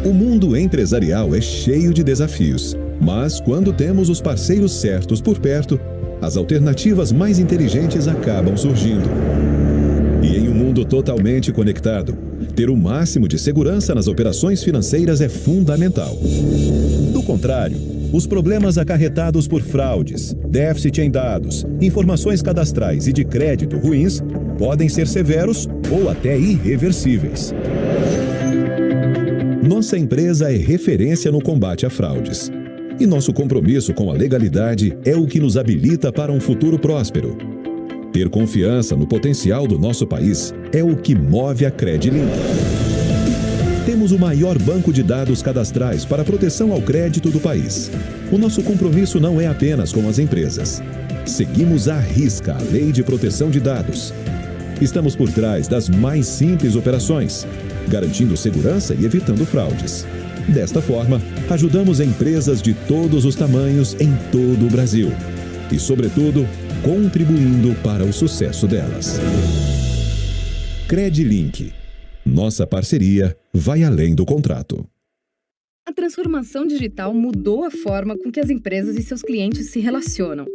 O mundo empresarial é cheio de desafios, mas quando temos os parceiros certos por perto, as alternativas mais inteligentes acabam surgindo. E em um mundo totalmente conectado, ter o máximo de segurança nas operações financeiras é fundamental. Do contrário, os problemas acarretados por fraudes, déficit em dados, informações cadastrais e de crédito ruins podem ser severos ou até irreversíveis. Nossa empresa é referência no combate a fraudes. E nosso compromisso com a legalidade é o que nos habilita para um futuro próspero. Ter confiança no potencial do nosso país é o que move a Credilink. Temos o maior banco de dados cadastrais para proteção ao crédito do país. O nosso compromisso não é apenas com as empresas. Seguimos à risca a Lei de Proteção de Dados. Estamos por trás das mais simples operações, garantindo segurança e evitando fraudes. Desta forma, ajudamos empresas de todos os tamanhos em todo o Brasil. E, sobretudo, contribuindo para o sucesso delas. Credilink. Nossa parceria vai além do contrato. A transformação digital mudou a forma com que as empresas e seus clientes se relacionam.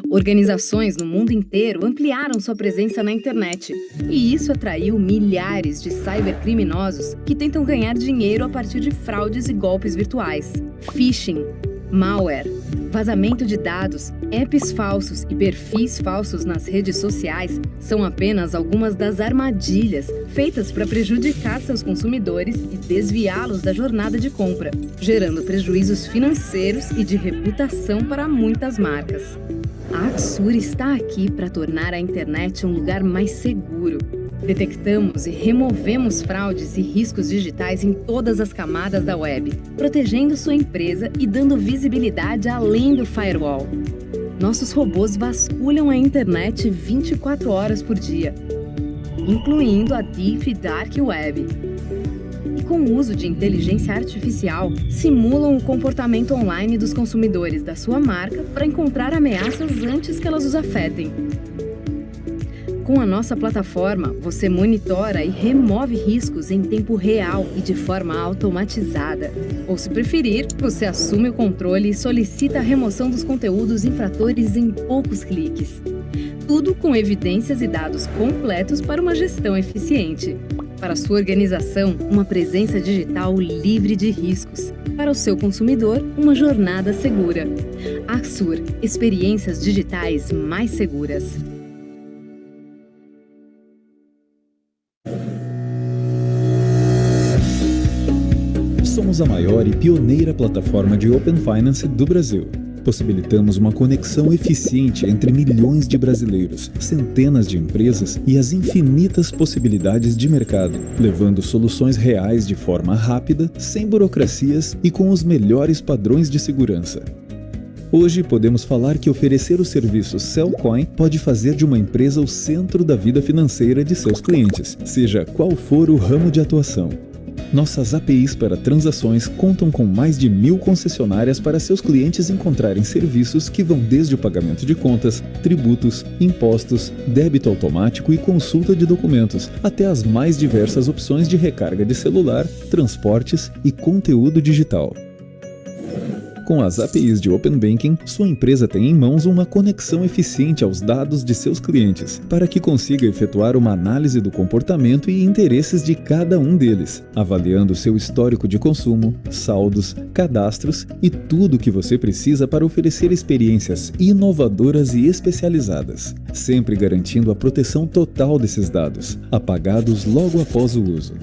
Organizações no mundo inteiro ampliaram sua presença na internet. E isso atraiu milhares de cybercriminosos que tentam ganhar dinheiro a partir de fraudes e golpes virtuais. Phishing, malware, vazamento de dados, apps falsos e perfis falsos nas redes sociais são apenas algumas das armadilhas feitas para prejudicar seus consumidores e desviá-los da jornada de compra, gerando prejuízos financeiros e de reputação para muitas marcas. A Axur está aqui para tornar a internet um lugar mais seguro. Detectamos e removemos fraudes e riscos digitais em todas as camadas da web, protegendo sua empresa e dando visibilidade além do firewall. Nossos robôs vasculham a internet 24 horas por dia, incluindo a Deep e Dark Web. E com o uso de inteligência artificial, simulam o comportamento online dos consumidores da sua marca para encontrar ameaças antes que elas os afetem. Com a nossa plataforma, você monitora e remove riscos em tempo real e de forma automatizada. Ou, se preferir, você assume o controle e solicita a remoção dos conteúdos infratores em poucos cliques. Tudo com evidências e dados completos para uma gestão eficiente. Para sua organização, uma presença digital livre de riscos. Para o seu consumidor, uma jornada segura. Axur, experiências digitais mais seguras. Somos a maior e pioneira plataforma de Open Finance do Brasil. Possibilitamos uma conexão eficiente entre milhões de brasileiros, centenas de empresas e as infinitas possibilidades de mercado, levando soluções reais de forma rápida, sem burocracias e com os melhores padrões de segurança. Hoje podemos falar que oferecer o serviço Cellcoin pode fazer de uma empresa o centro da vida financeira de seus clientes, seja qual for o ramo de atuação. Nossas APIs para transações contam com mais de 1.000 concessionárias para seus clientes encontrarem serviços que vão desde o pagamento de contas, tributos, impostos, débito automático e consulta de documentos, até as mais diversas opções de recarga de celular, transportes e conteúdo digital. Com as APIs de Open Banking, sua empresa tem em mãos uma conexão eficiente aos dados de seus clientes, para que consiga efetuar uma análise do comportamento e interesses de cada um deles, avaliando seu histórico de consumo, saldos, cadastros e tudo o que você precisa para oferecer experiências inovadoras e especializadas, sempre garantindo a proteção total desses dados, apagados logo após o uso.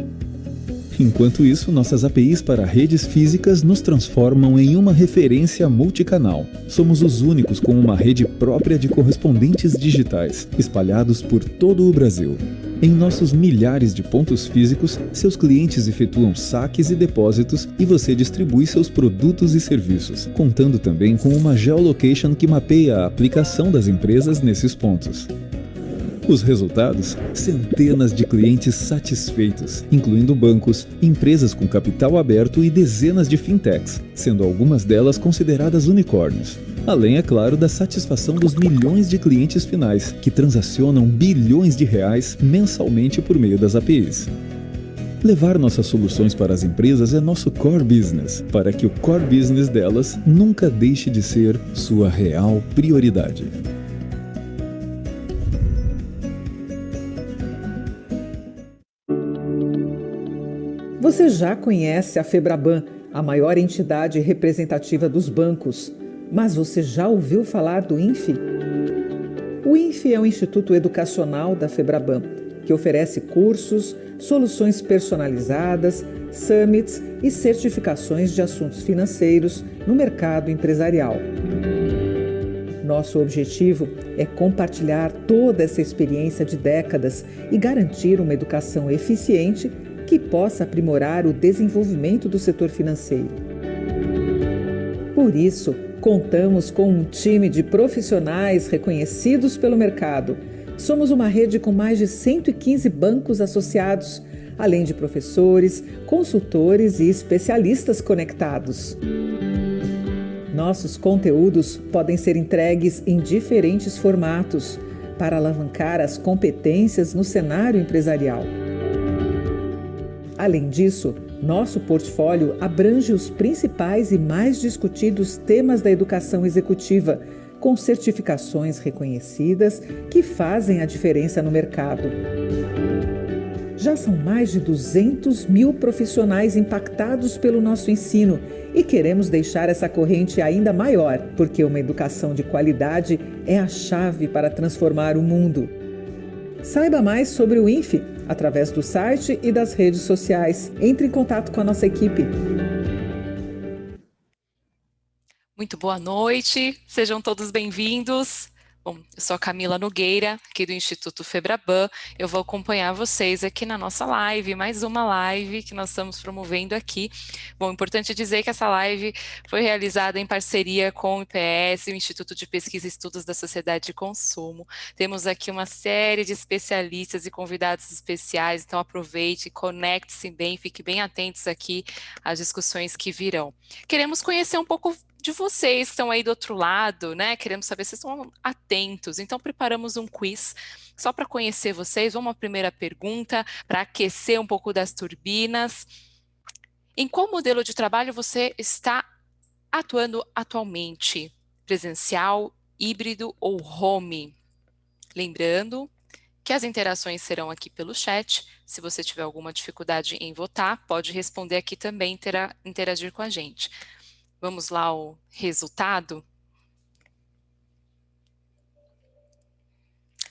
Enquanto isso, nossas APIs para redes físicas nos transformam em uma referência multicanal. Somos os únicos com uma rede própria de correspondentes digitais, espalhados por todo o Brasil. Em nossos milhares de pontos físicos, seus clientes efetuam saques e depósitos e você distribui seus produtos e serviços, contando também com uma geolocation que mapeia a aplicação das empresas nesses pontos. Os resultados? Centenas de clientes satisfeitos, incluindo bancos, empresas com capital aberto e dezenas de fintechs, sendo algumas delas consideradas unicórnios. Além, é claro, da satisfação dos milhões de clientes finais, que transacionam bilhões de reais mensalmente por meio das APIs. Levar nossas soluções para as empresas é nosso core business, para que o core business delas nunca deixe de ser sua real prioridade. Você já conhece a Febraban, a maior entidade representativa dos bancos, mas você já ouviu falar do INFE? O INFE é o Instituto Educacional da Febraban, que oferece cursos, soluções personalizadas, summits e certificações de assuntos financeiros no mercado empresarial. Nosso objetivo é compartilhar toda essa experiência de décadas e garantir uma educação eficiente que possa aprimorar o desenvolvimento do setor financeiro. Por isso, contamos com um time de profissionais reconhecidos pelo mercado. Somos uma rede com mais de 115 bancos associados, além de professores, consultores e especialistas conectados. Nossos conteúdos podem ser entregues em diferentes formatos para alavancar as competências no cenário empresarial. Além disso, nosso portfólio abrange os principais e mais discutidos temas da educação executiva, com certificações reconhecidas que fazem a diferença no mercado. Já são mais de 200 mil profissionais impactados pelo nosso ensino e queremos deixar essa corrente ainda maior, porque uma educação de qualidade é a chave para transformar o mundo. Saiba mais sobre o INFE através do site e das redes sociais. Entre em contato com a nossa equipe. Muito boa noite, sejam todos bem-vindos. Bom, eu sou a Camila Nogueira, aqui do Instituto Febraban. Eu vou acompanhar vocês aqui na nossa live, mais uma live que nós estamos promovendo aqui. Bom, importante dizer que essa live foi realizada em parceria com o IPS, o Instituto de Pesquisa e Estudos da Sociedade de Consumo. Temos aqui uma série de especialistas e convidados especiais, então aproveite, conecte-se bem, fique bem atentos aqui às discussões que virão. Queremos conhecer um pouco de vocês que estão aí do outro lado, né? Queremos saber se vocês estão atentos. Então, preparamos um quiz só para conhecer vocês. Vamos à primeira pergunta, para aquecer um pouco das turbinas. Em qual modelo de trabalho você está atuando atualmente? Presencial, híbrido ou home? Lembrando que as interações serão aqui pelo chat. Se você tiver alguma dificuldade em votar, pode responder aqui também, interagir com a gente. Vamos lá ao resultado.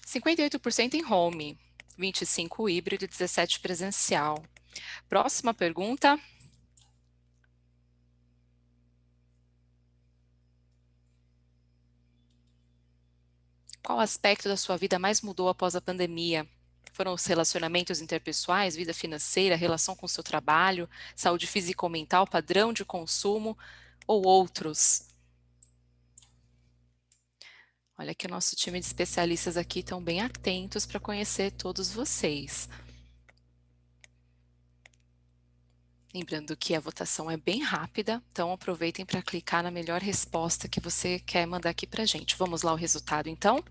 58% em home, 25% híbrido e 17% presencial. Próxima pergunta. Qual aspecto da sua vida mais mudou após a pandemia? Foram os relacionamentos interpessoais, vida financeira, relação com o seu trabalho, saúde física ou mental, padrão de consumo ou outros? Olha que o nosso time de especialistas aqui estão bem atentos para conhecer todos vocês. Lembrando que a votação é bem rápida, então aproveitem para clicar na melhor resposta que você quer mandar aqui para a gente. Vamos lá ao resultado, então.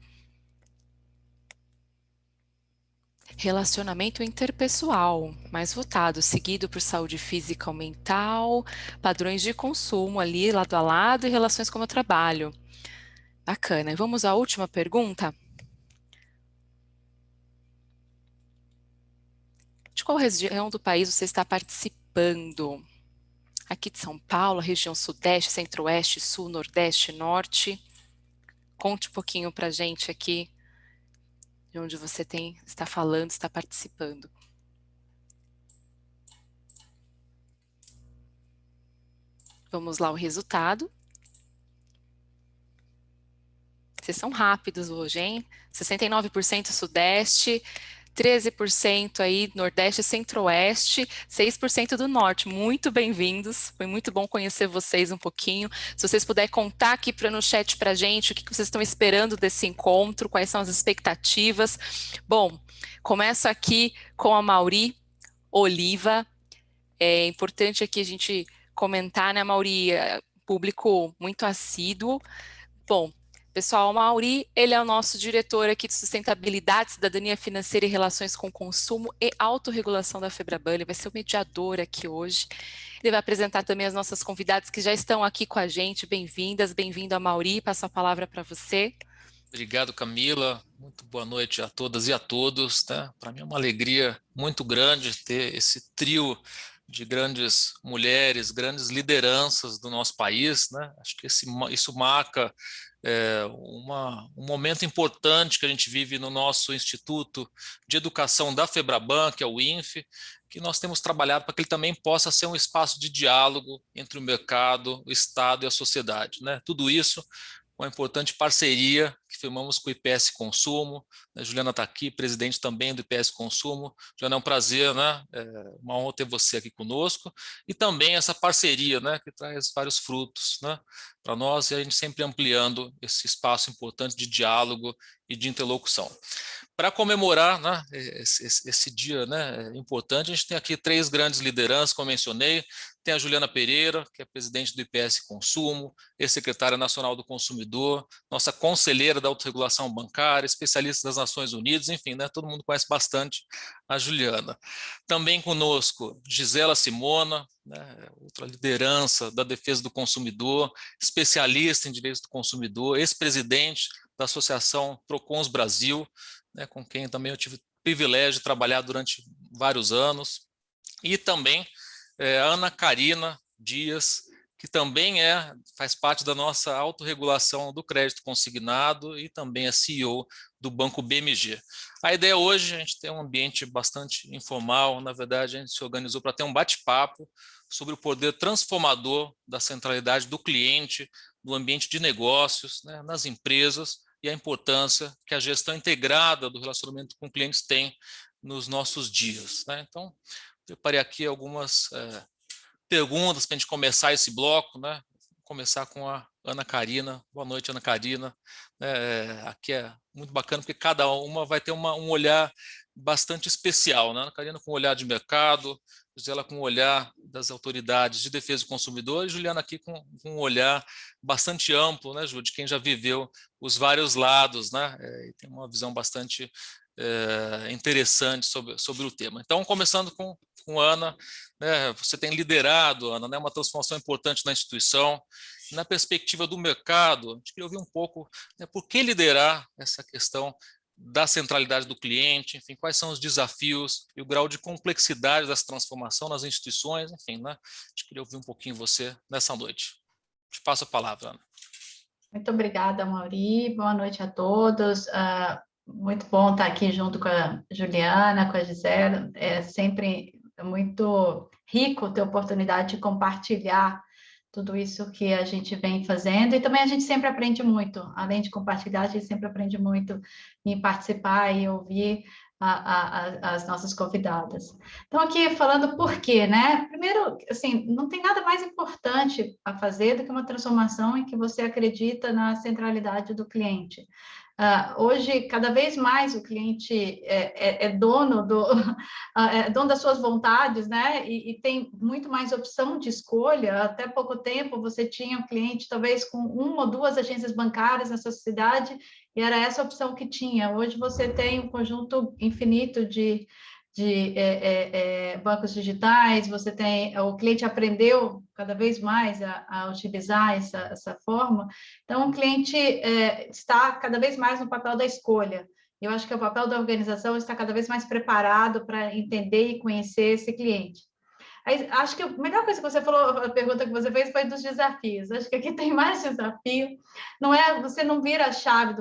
Relacionamento interpessoal, mais votado, seguido por saúde física ou mental, padrões de consumo ali, lado a lado, e relações com o trabalho. Bacana. E vamos à última pergunta. De qual região do país você está participando? Aqui de São Paulo, região Sudeste, Centro-Oeste, Sul, Nordeste, Norte. Conte um pouquinho para a gente aqui de onde você está falando, está participando. Vamos lá ao resultado. Vocês são rápidos hoje, hein? 69% Sudeste, 13% aí Nordeste e Centro-Oeste, 6% do Norte. Muito bem-vindos, foi muito bom conhecer vocês um pouquinho. Se vocês puderem contar aqui no chat para a gente o que vocês estão esperando desse encontro, quais são as expectativas. Bom, começo aqui com a Mauri Oliva. É importante aqui a gente comentar, né, Mauri, público muito assíduo. Bom, pessoal, o Mauri, ele é o nosso diretor aqui de Sustentabilidade, Cidadania Financeira e Relações com o Consumo e Autorregulação da Febraban. Ele vai ser o mediador aqui hoje. Ele vai apresentar também as nossas convidadas que já estão aqui com a gente. Bem-vindas, bem-vindo a Mauri. Passo a palavra para você. Obrigado, Camila. Muito boa noite a todas e a todos. Tá? Para mim é uma alegria muito grande ter esse trio de grandes mulheres, grandes lideranças do nosso país, né? Acho que isso marca um momento importante que a gente vive no nosso Instituto de Educação da Febraban, que é o INFE, que nós temos trabalhado para que ele também possa ser um espaço de diálogo entre o mercado, o Estado e a sociedade, né? Tudo isso uma importante parceria que firmamos com o IPS Consumo. A Juliana está aqui, presidente também do IPS Consumo. Juliana, é um prazer, né? Uma honra ter você aqui conosco. E também essa parceria, né, que traz vários frutos, né, para nós, e a gente sempre ampliando esse espaço importante de diálogo e de interlocução. Para comemorar, né, esse dia, né, importante, a gente tem aqui 3 grandes lideranças, como eu mencionei. Tem a Juliana Pereira, que é presidente do IPS Consumo, ex-secretária nacional do consumidor, nossa conselheira da autorregulação bancária, especialista das Nações Unidas, enfim, né, todo mundo conhece bastante a Juliana. Também conosco Gisela Simona, né, outra liderança da defesa do consumidor, especialista em direitos do consumidor, ex-presidente da Associação Procons Brasil, né, com quem também eu tive o privilégio de trabalhar durante vários anos, e também a Ana Karina Dias, que também faz parte da nossa autorregulação do crédito consignado e também é CEO do Banco BMG. A ideia hoje é a gente ter um ambiente bastante informal, na verdade a gente se organizou para ter um bate-papo sobre o poder transformador da centralidade do cliente no ambiente de negócios, né, nas empresas, e a importância que a gestão integrada do relacionamento com clientes tem nos nossos dias, né? Então, preparei aqui algumas perguntas para a gente começar esse bloco, né? Vou começar com a Ana Karina. Boa noite, Ana Karina. Aqui é muito bacana, porque cada uma vai ter um olhar bastante especial, né? Ana Karina com um olhar de mercado, Gisela com um olhar das autoridades de defesa do consumidor, e Juliana aqui com um olhar bastante amplo, né, Ju, de quem já viveu os vários lados, né? E tem uma visão bastante interessante sobre o tema. Então, começando com a Ana, né, você tem liderado, Ana, né, uma transformação importante na instituição. Na perspectiva do mercado, a gente queria ouvir um pouco, né, por que liderar essa questão da centralidade do cliente, enfim, quais são os desafios e o grau de complexidade dessa transformação nas instituições, enfim, né? A gente queria ouvir um pouquinho você nessa noite. Te passo a palavra, Ana. Muito obrigada, Mauri. Boa noite a todos. Muito bom estar aqui junto com a Juliana, com a Gisela. É sempre muito rico ter a oportunidade de compartilhar tudo isso que a gente vem fazendo, e também a gente sempre aprende muito, além de compartilhar, a gente sempre aprende muito em participar e ouvir as nossas convidadas. Então, aqui falando por quê, né? Primeiro, assim, não tem nada mais importante a fazer do que uma transformação em que você acredita na centralidade do cliente. Hoje, cada vez mais o cliente é dono dono das suas vontades, né? E tem muito mais opção de escolha. Até pouco tempo, você tinha um cliente, talvez, com 1 ou 2 agências bancárias na sua cidade, e era essa a opção que tinha. Hoje, você tem um conjunto infinito de bancos digitais, o cliente aprendeu cada vez mais a utilizar essa forma, então o cliente está cada vez mais no papel da escolha. Eu acho que o papel da organização está cada vez mais preparado para entender e conhecer esse cliente. Aí, acho que a melhor coisa que você falou, a pergunta que você fez foi dos desafios. Acho que aqui tem mais desafio. Você não vira a chave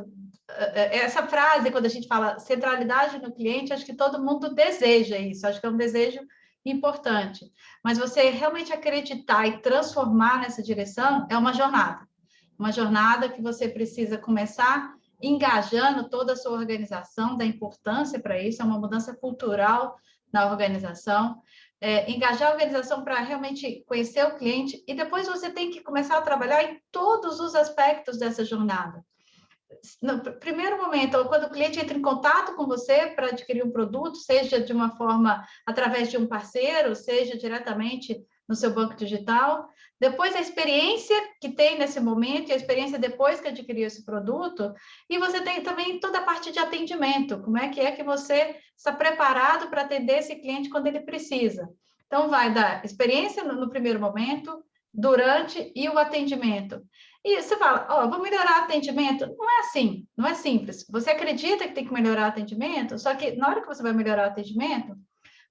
essa frase, quando a gente fala centralidade no cliente, acho que todo mundo deseja isso, acho que é um desejo importante. Mas você realmente acreditar e transformar nessa direção é uma jornada que você precisa começar engajando toda a sua organização, da importância para isso, é uma mudança cultural na organização, engajar a organização para realmente conhecer o cliente, e depois você tem que começar a trabalhar em todos os aspectos dessa jornada. No primeiro momento, quando o cliente entra em contato com você para adquirir um produto, seja de uma forma através de um parceiro, seja diretamente no seu banco digital, depois a experiência que tem nesse momento e a experiência depois que adquiriu esse produto, e você tem também toda a parte de atendimento, como é que você está preparado para atender esse cliente quando ele precisa. Então, vai da experiência no primeiro momento, durante e o atendimento. E você fala, vou melhorar o atendimento. Não é assim, não é simples. Você acredita que tem que melhorar o atendimento, só que na hora que você vai melhorar o atendimento,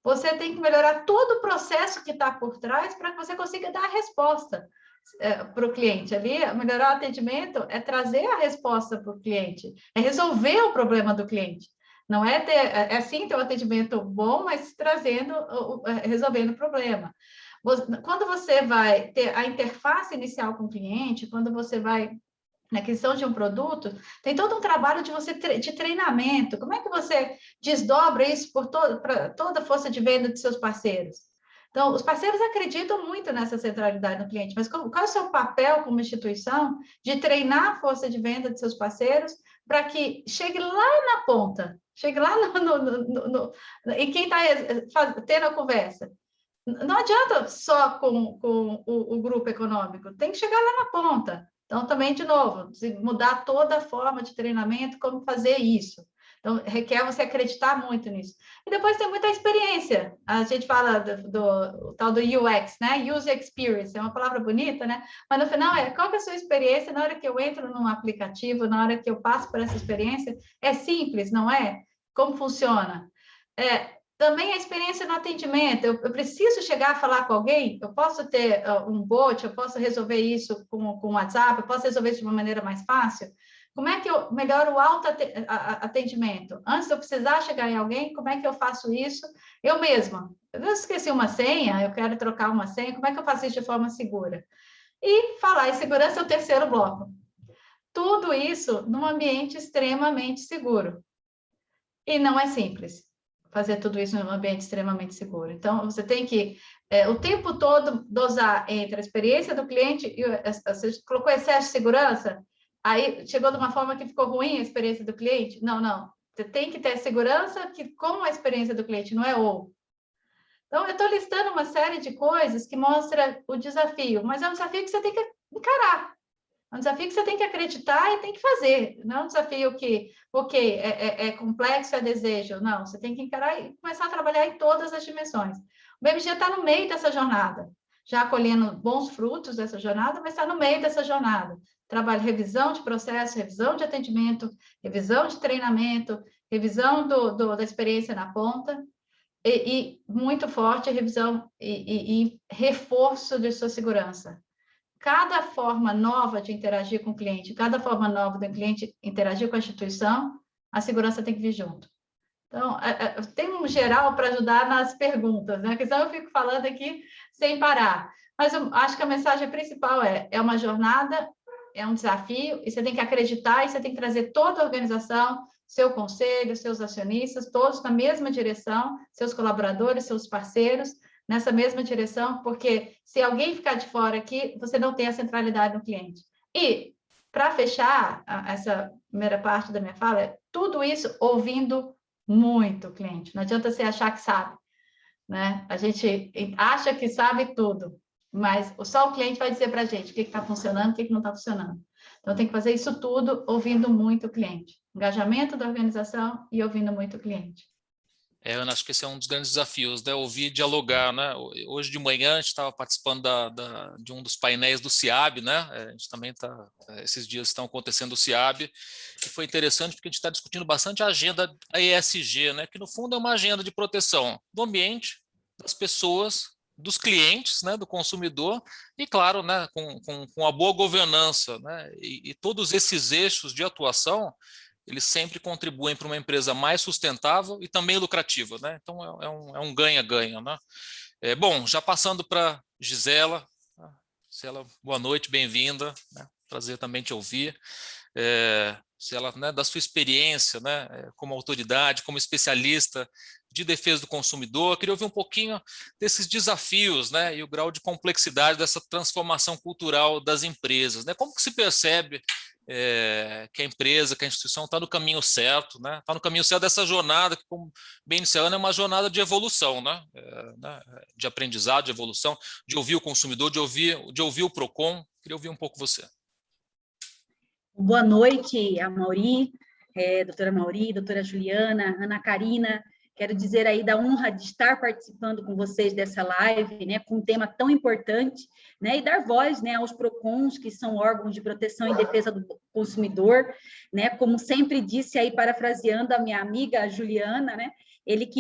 você tem que melhorar todo o processo que está por trás para que você consiga dar a resposta para o cliente. Ali, melhorar o atendimento é trazer a resposta para o cliente, é resolver o problema do cliente. Não é sim ter um atendimento bom, mas resolvendo o problema. Quando você vai ter a interface inicial com o cliente, quando você vai na aquisição de um produto, tem todo um trabalho de treinamento. Como é que você desdobra isso para toda a força de venda de seus parceiros? Então, os parceiros acreditam muito nessa centralidade do cliente, mas qual é o seu papel como instituição de treinar a força de venda de seus parceiros para que chegue lá na ponta, chegue lá em quem está tendo a conversa? Não adianta só com o grupo econômico, tem que chegar lá na ponta. Então, também, de novo, mudar toda a forma de treinamento, como fazer isso. Então, requer você acreditar muito nisso. E depois tem muita experiência. A gente fala do tal do UX, né? User Experience, é uma palavra bonita, né? Mas, no final, qual que é a sua experiência na hora que eu entro num aplicativo, na hora que eu passo por essa experiência? É simples, não é? Como funciona? Também a experiência no atendimento, eu preciso chegar a falar com alguém, eu posso ter um bot, eu posso resolver isso com o WhatsApp, eu posso resolver isso de uma maneira mais fácil. Como é que eu melhoro o autoatendimento? Antes de eu precisar chegar em alguém, como é que eu faço isso? Eu mesma. Eu esqueci uma senha, eu quero trocar uma senha, como é que eu faço isso de forma segura? E falar em segurança é o terceiro bloco. Tudo isso num ambiente extremamente seguro. E não é simples fazer tudo isso num ambiente extremamente seguro. Então, você tem que, o tempo todo, dosar entre a experiência do cliente e você colocou excesso de segurança, aí chegou de uma forma que ficou ruim a experiência do cliente? Não. Você tem que ter segurança que com a experiência do cliente, não é ou. Então, eu estou listando uma série de coisas que mostra o desafio, mas é um desafio que você tem que encarar. É um desafio que você tem que acreditar e tem que fazer. Não é um desafio que, é complexo, é desejo. Não, você tem que encarar e começar a trabalhar em todas as dimensões. O BMG está no meio dessa jornada, já colhendo bons frutos dessa jornada, mas está no meio dessa jornada. Trabalho revisão de processo, revisão de atendimento, revisão de treinamento, revisão da experiência na ponta, e muito forte a revisão e reforço de sua segurança. Cada forma nova de interagir com o cliente, cada forma nova do cliente interagir com a instituição, a segurança tem que vir junto. Então, tem um geral para ajudar nas perguntas, né? Porque senão eu fico falando aqui sem parar. Mas eu acho que a mensagem principal é uma jornada, é um desafio, e você tem que acreditar, e você tem que trazer toda a organização, seu conselho, seus acionistas, todos na mesma direção, seus colaboradores, seus parceiros, nessa mesma direção, porque se alguém ficar de fora aqui, você não tem a centralidade no cliente. E, para fechar essa primeira parte da minha fala, tudo isso ouvindo muito o cliente. Não adianta você achar que sabe, né? A gente acha que sabe tudo, mas só o cliente vai dizer para a gente o que está funcionando, o que não está funcionando. Então, tem que fazer isso tudo ouvindo muito o cliente. Engajamento da organização e ouvindo muito o cliente. Ana, acho que esse é um dos grandes desafios, né? Ouvir e dialogar, né? Hoje de manhã a gente estava participando de um dos painéis do CIAB, né? A gente também esses dias estão acontecendo o CIAB, e foi interessante porque a gente está discutindo bastante a agenda da ESG, né? Que no fundo é uma agenda de proteção do ambiente, das pessoas, dos clientes, né? Do consumidor, e claro, né? Com a boa governança, né? E todos esses eixos de atuação, eles sempre contribuem para uma empresa mais sustentável e também lucrativa, né? Então, é um ganha-ganha, né? Bom, já passando para Gisela. Gisela, boa noite, bem-vinda, né? Prazer também te ouvir. se ela, né, da sua experiência, né, como autoridade, como especialista de defesa do consumidor, eu queria ouvir um pouquinho desses desafios, né, e o grau de complexidade dessa transformação cultural das empresas, né? Como que se percebe que a empresa, que a instituição está no caminho certo, né? Está no caminho certo dessa jornada, que, como bem iniciada, é uma jornada de evolução, né? De aprendizado, de evolução, de ouvir o consumidor, de ouvir o PROCON. Queria ouvir um pouco você. Boa noite, Amaury, doutora Amaury, doutora Juliana, Ana Karina. Quero dizer aí da honra de estar participando com vocês dessa live, né, com um tema tão importante, né, e dar voz, né, aos PROCONs, que são órgãos de proteção e defesa do consumidor, né, como sempre disse aí, parafraseando a minha amiga Juliana, né,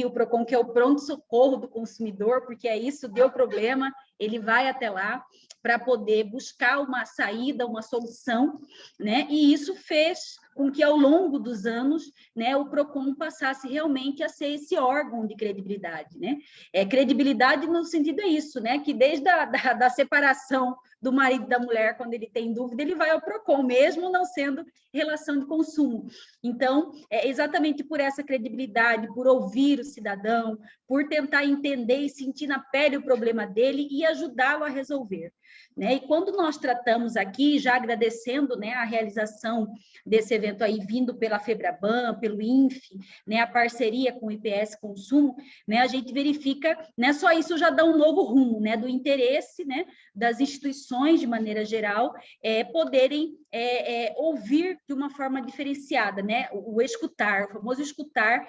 o PROCON que é o pronto-socorro do consumidor, porque é isso, deu problema, ele vai até lá para poder buscar uma saída, uma solução, né, e isso fez com que, ao longo dos anos, né, o PROCON passasse realmente a ser esse órgão de credibilidade, né? Credibilidade no sentido é isso, né? Que desde a separação do marido e da mulher, quando ele tem dúvida, ele vai ao PROCON, mesmo não sendo relação de consumo. Então, é exatamente por essa credibilidade, por ouvir o cidadão, por tentar entender e sentir na pele o problema dele e ajudá-lo a resolver. Né? E quando nós tratamos aqui, já agradecendo, né, a realização desse evento aí, vindo pela FEBRABAN, pelo INFE, né, a parceria com o IPS Consumo, né, a gente verifica, né, só isso já dá um novo rumo, né, do interesse, né, das instituições, de maneira geral, poderem ouvir de uma forma diferenciada, né, o escutar, o famoso escutar,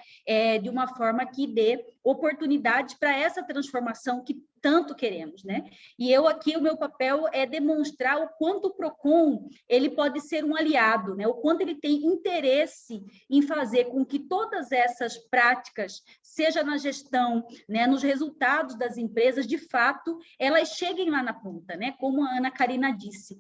de uma forma que dê oportunidade para essa transformação que tanto queremos, né? E eu aqui, o meu papel é demonstrar o quanto o PROCON, ele pode ser um aliado, né? O quanto ele tem interesse em fazer com que todas essas práticas, seja na gestão, né, nos resultados das empresas, de fato, elas cheguem lá na ponta, né? Como a Ana Karina disse,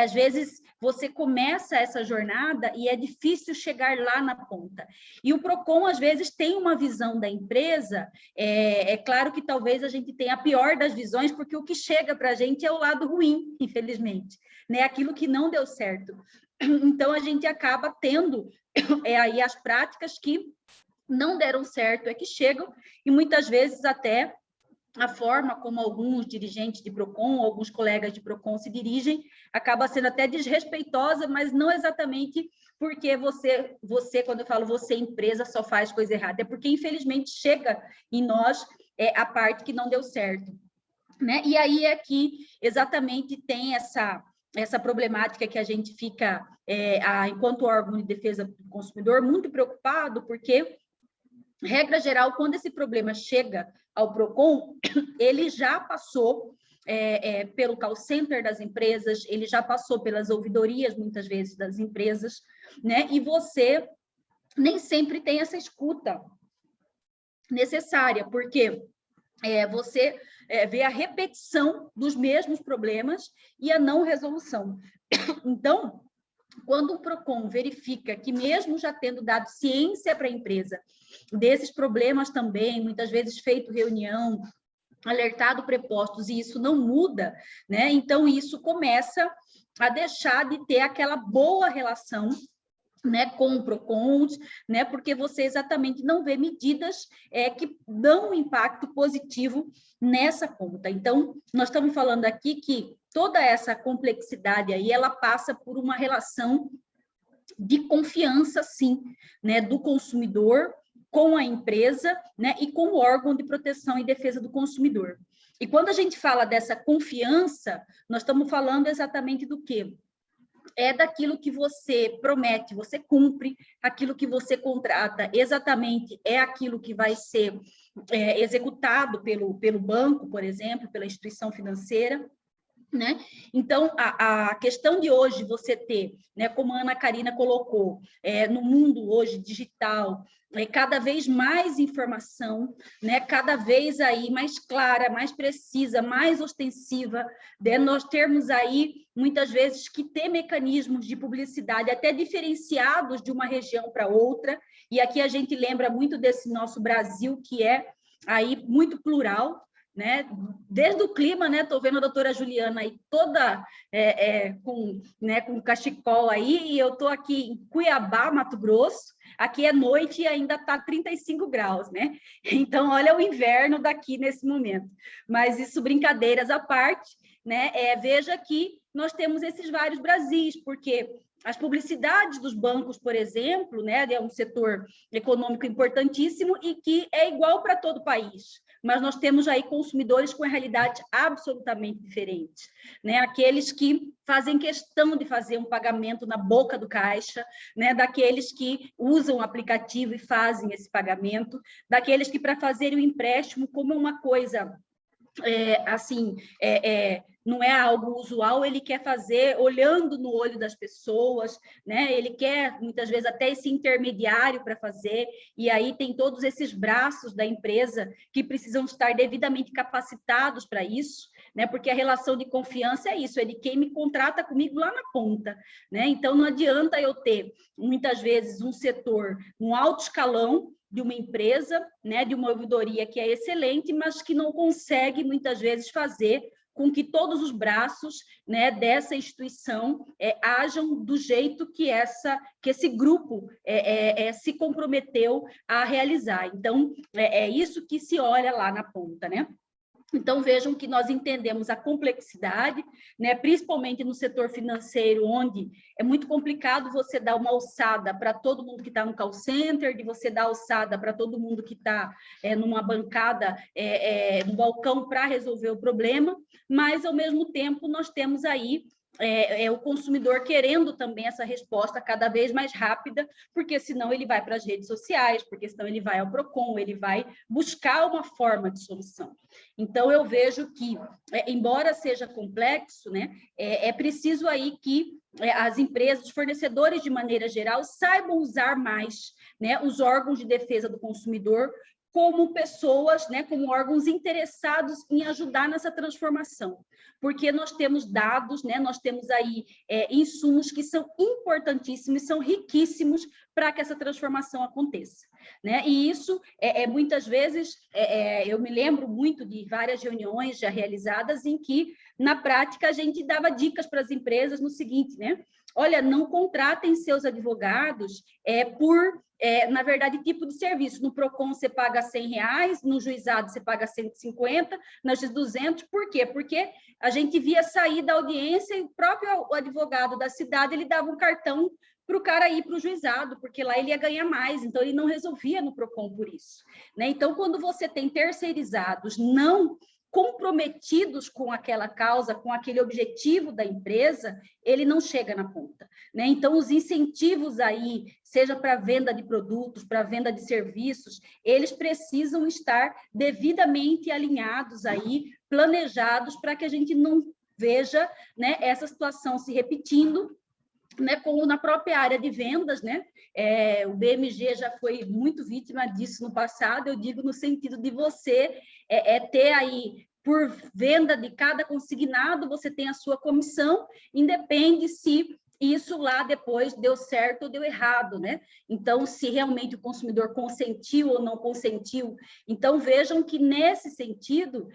às vezes você começa essa jornada e é difícil chegar lá na ponta. E o PROCON, às vezes, tem uma visão da empresa, é claro que talvez a gente tenha a pior das visões, porque o que chega para a gente é o lado ruim, infelizmente, né? Aquilo que não deu certo. Então, a gente acaba tendo aí as práticas que não deram certo, que chegam, e muitas vezes até a forma como alguns dirigentes de PROCON, alguns colegas de PROCON se dirigem, acaba sendo até desrespeitosa, mas não exatamente porque você, quando eu falo você, empresa, só faz coisa errada, é porque, infelizmente, chega em nós a parte que não deu certo, né? E aí é que exatamente tem essa problemática que a gente fica, enquanto órgão de defesa do consumidor, muito preocupado, porque, regra geral, quando esse problema chega ao PROCON, ele já passou pelo call center das empresas, ele já passou pelas ouvidorias, muitas vezes, das empresas, né? E você nem sempre tem essa escuta necessária, porque você vê a repetição dos mesmos problemas e a não resolução. Então, quando o PROCON verifica que, mesmo já tendo dado ciência para a empresa desses problemas também, muitas vezes feito reunião, alertado prepostos, e isso não muda, né? Então, isso começa a deixar de ter aquela boa relação, né, com o PROCON, né, porque você exatamente não vê medidas que dão um impacto positivo nessa conta. Então, nós estamos falando aqui que toda essa complexidade aí, ela passa por uma relação de confiança, sim, né, do consumidor com a empresa, né, e com o órgão de proteção e defesa do consumidor. E quando a gente fala dessa confiança, nós estamos falando exatamente do quê? É daquilo que você promete, você cumpre, aquilo que você contrata, exatamente é aquilo que vai ser executado pelo banco, por exemplo, pela instituição financeira, né? Então, a questão de hoje você ter, né, como a Ana Karina colocou, no mundo hoje digital, cada vez mais informação, né, cada vez aí mais clara, mais precisa, mais ostensiva, né, nós termos aí, muitas vezes, que ter mecanismos de publicidade até diferenciados de uma região para outra, e aqui a gente lembra muito desse nosso Brasil, que é aí muito plural, né? Desde o clima, né? Estou vendo a doutora Juliana aí toda com cachecol aí, e eu estou aqui em Cuiabá, Mato Grosso. Aqui é noite e ainda está 35 graus, né? Então, olha o inverno daqui nesse momento. Mas isso, brincadeiras à parte, né? Veja que nós temos esses vários Brasis, porque as publicidades dos bancos, por exemplo, né, é um setor econômico importantíssimo e que é igual para todo o país, mas nós temos aí consumidores com realidades absolutamente diferentes, né? Aqueles que fazem questão de fazer um pagamento na boca do caixa, né? Daqueles que usam o aplicativo e fazem esse pagamento, daqueles que, para fazer o empréstimo, como uma coisa não é algo usual, ele quer fazer olhando no olho das pessoas, né? Ele quer, muitas vezes, até esse intermediário para fazer, e aí tem todos esses braços da empresa que precisam estar devidamente capacitados para isso, né? Porque a relação de confiança é isso, é de quem me contrata comigo lá na ponta, né? Então, não adianta eu ter, muitas vezes, um setor no alto escalão de uma empresa, né, de uma ouvidoria que é excelente, mas que não consegue, muitas vezes, fazer com que todos os braços, né, dessa instituição hajam do jeito que esse grupo se comprometeu a realizar. Então, é isso que se olha lá na ponta, né? Então, vejam que nós entendemos a complexidade, né, principalmente no setor financeiro, onde é muito complicado você dar uma alçada para todo mundo que está no call center, de você dar alçada para todo mundo que está numa bancada, no balcão para resolver o problema, mas, ao mesmo tempo, nós temos aí o consumidor querendo também essa resposta cada vez mais rápida, porque senão ele vai para as redes sociais, porque senão ele vai ao Procon, ele vai buscar uma forma de solução. Então, eu vejo que, embora seja complexo, né, é preciso aí que as empresas, os fornecedores, de maneira geral, saibam usar mais, né, os órgãos de defesa do consumidor como pessoas, né, como órgãos interessados em ajudar nessa transformação, porque nós temos dados, né, nós temos aí insumos que são importantíssimos, são riquíssimos para que essa transformação aconteça, né? E isso, muitas vezes, eu me lembro muito de várias reuniões já realizadas em que, na prática, a gente dava dicas para as empresas no seguinte, né? Olha, não contratem seus advogados por, na verdade, tipo de serviço. No Procon você paga R$100, no juizado você paga 150, na Justiça 200. Por quê? Porque a gente via sair da audiência e o próprio advogado da cidade, ele dava um cartão para o cara ir para o juizado, porque lá ele ia ganhar mais, então ele não resolvia no Procon por isso, né? Então, quando você tem terceirizados não comprometidos com aquela causa, com aquele objetivo da empresa, ele não chega na ponta, né? Então, os incentivos aí, seja para venda de produtos, para venda de serviços, eles precisam estar devidamente alinhados aí, planejados, para que a gente não veja, né, essa situação se repetindo, né, como na própria área de vendas, né? O BMG já foi muito vítima disso no passado, eu digo no sentido de você ter aí, por venda de cada consignado, você tem a sua comissão, independe se isso lá depois deu certo ou deu errado, né? Então, se realmente o consumidor consentiu ou não consentiu. Então, vejam que, nesse sentido,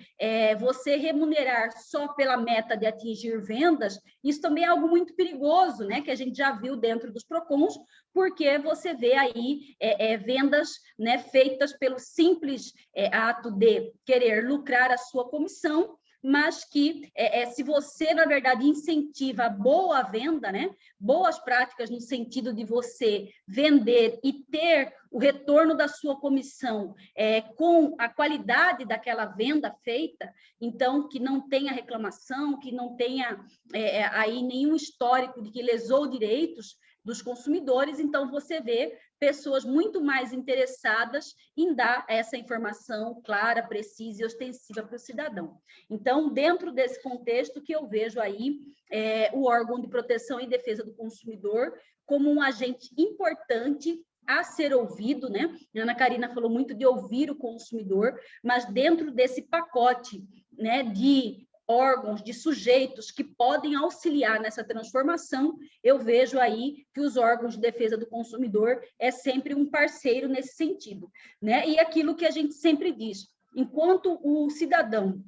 você remunerar só pela meta de atingir vendas, isso também é algo muito perigoso, né? Que a gente já viu dentro dos Procons, porque você vê aí vendas, né, feitas pelo simples ato de querer lucrar a sua comissão, mas que, se você, na verdade, incentiva a boa venda, né? Boas práticas no sentido de você vender e ter o retorno da sua comissão com a qualidade daquela venda feita, então, que não tenha reclamação, que não tenha aí nenhum histórico de que lesou direitos dos consumidores, então você vê pessoas muito mais interessadas em dar essa informação clara, precisa e ostensiva para o cidadão. Então, dentro desse contexto que eu vejo aí o órgão de proteção e defesa do consumidor como um agente importante a ser ouvido, né? A Ana Karina falou muito de ouvir o consumidor, mas dentro desse pacote, né, de órgãos, de sujeitos que podem auxiliar nessa transformação, eu vejo aí que os órgãos de defesa do consumidor é sempre um parceiro nesse sentido, né? E aquilo que a gente sempre diz, Enquanto o cidadão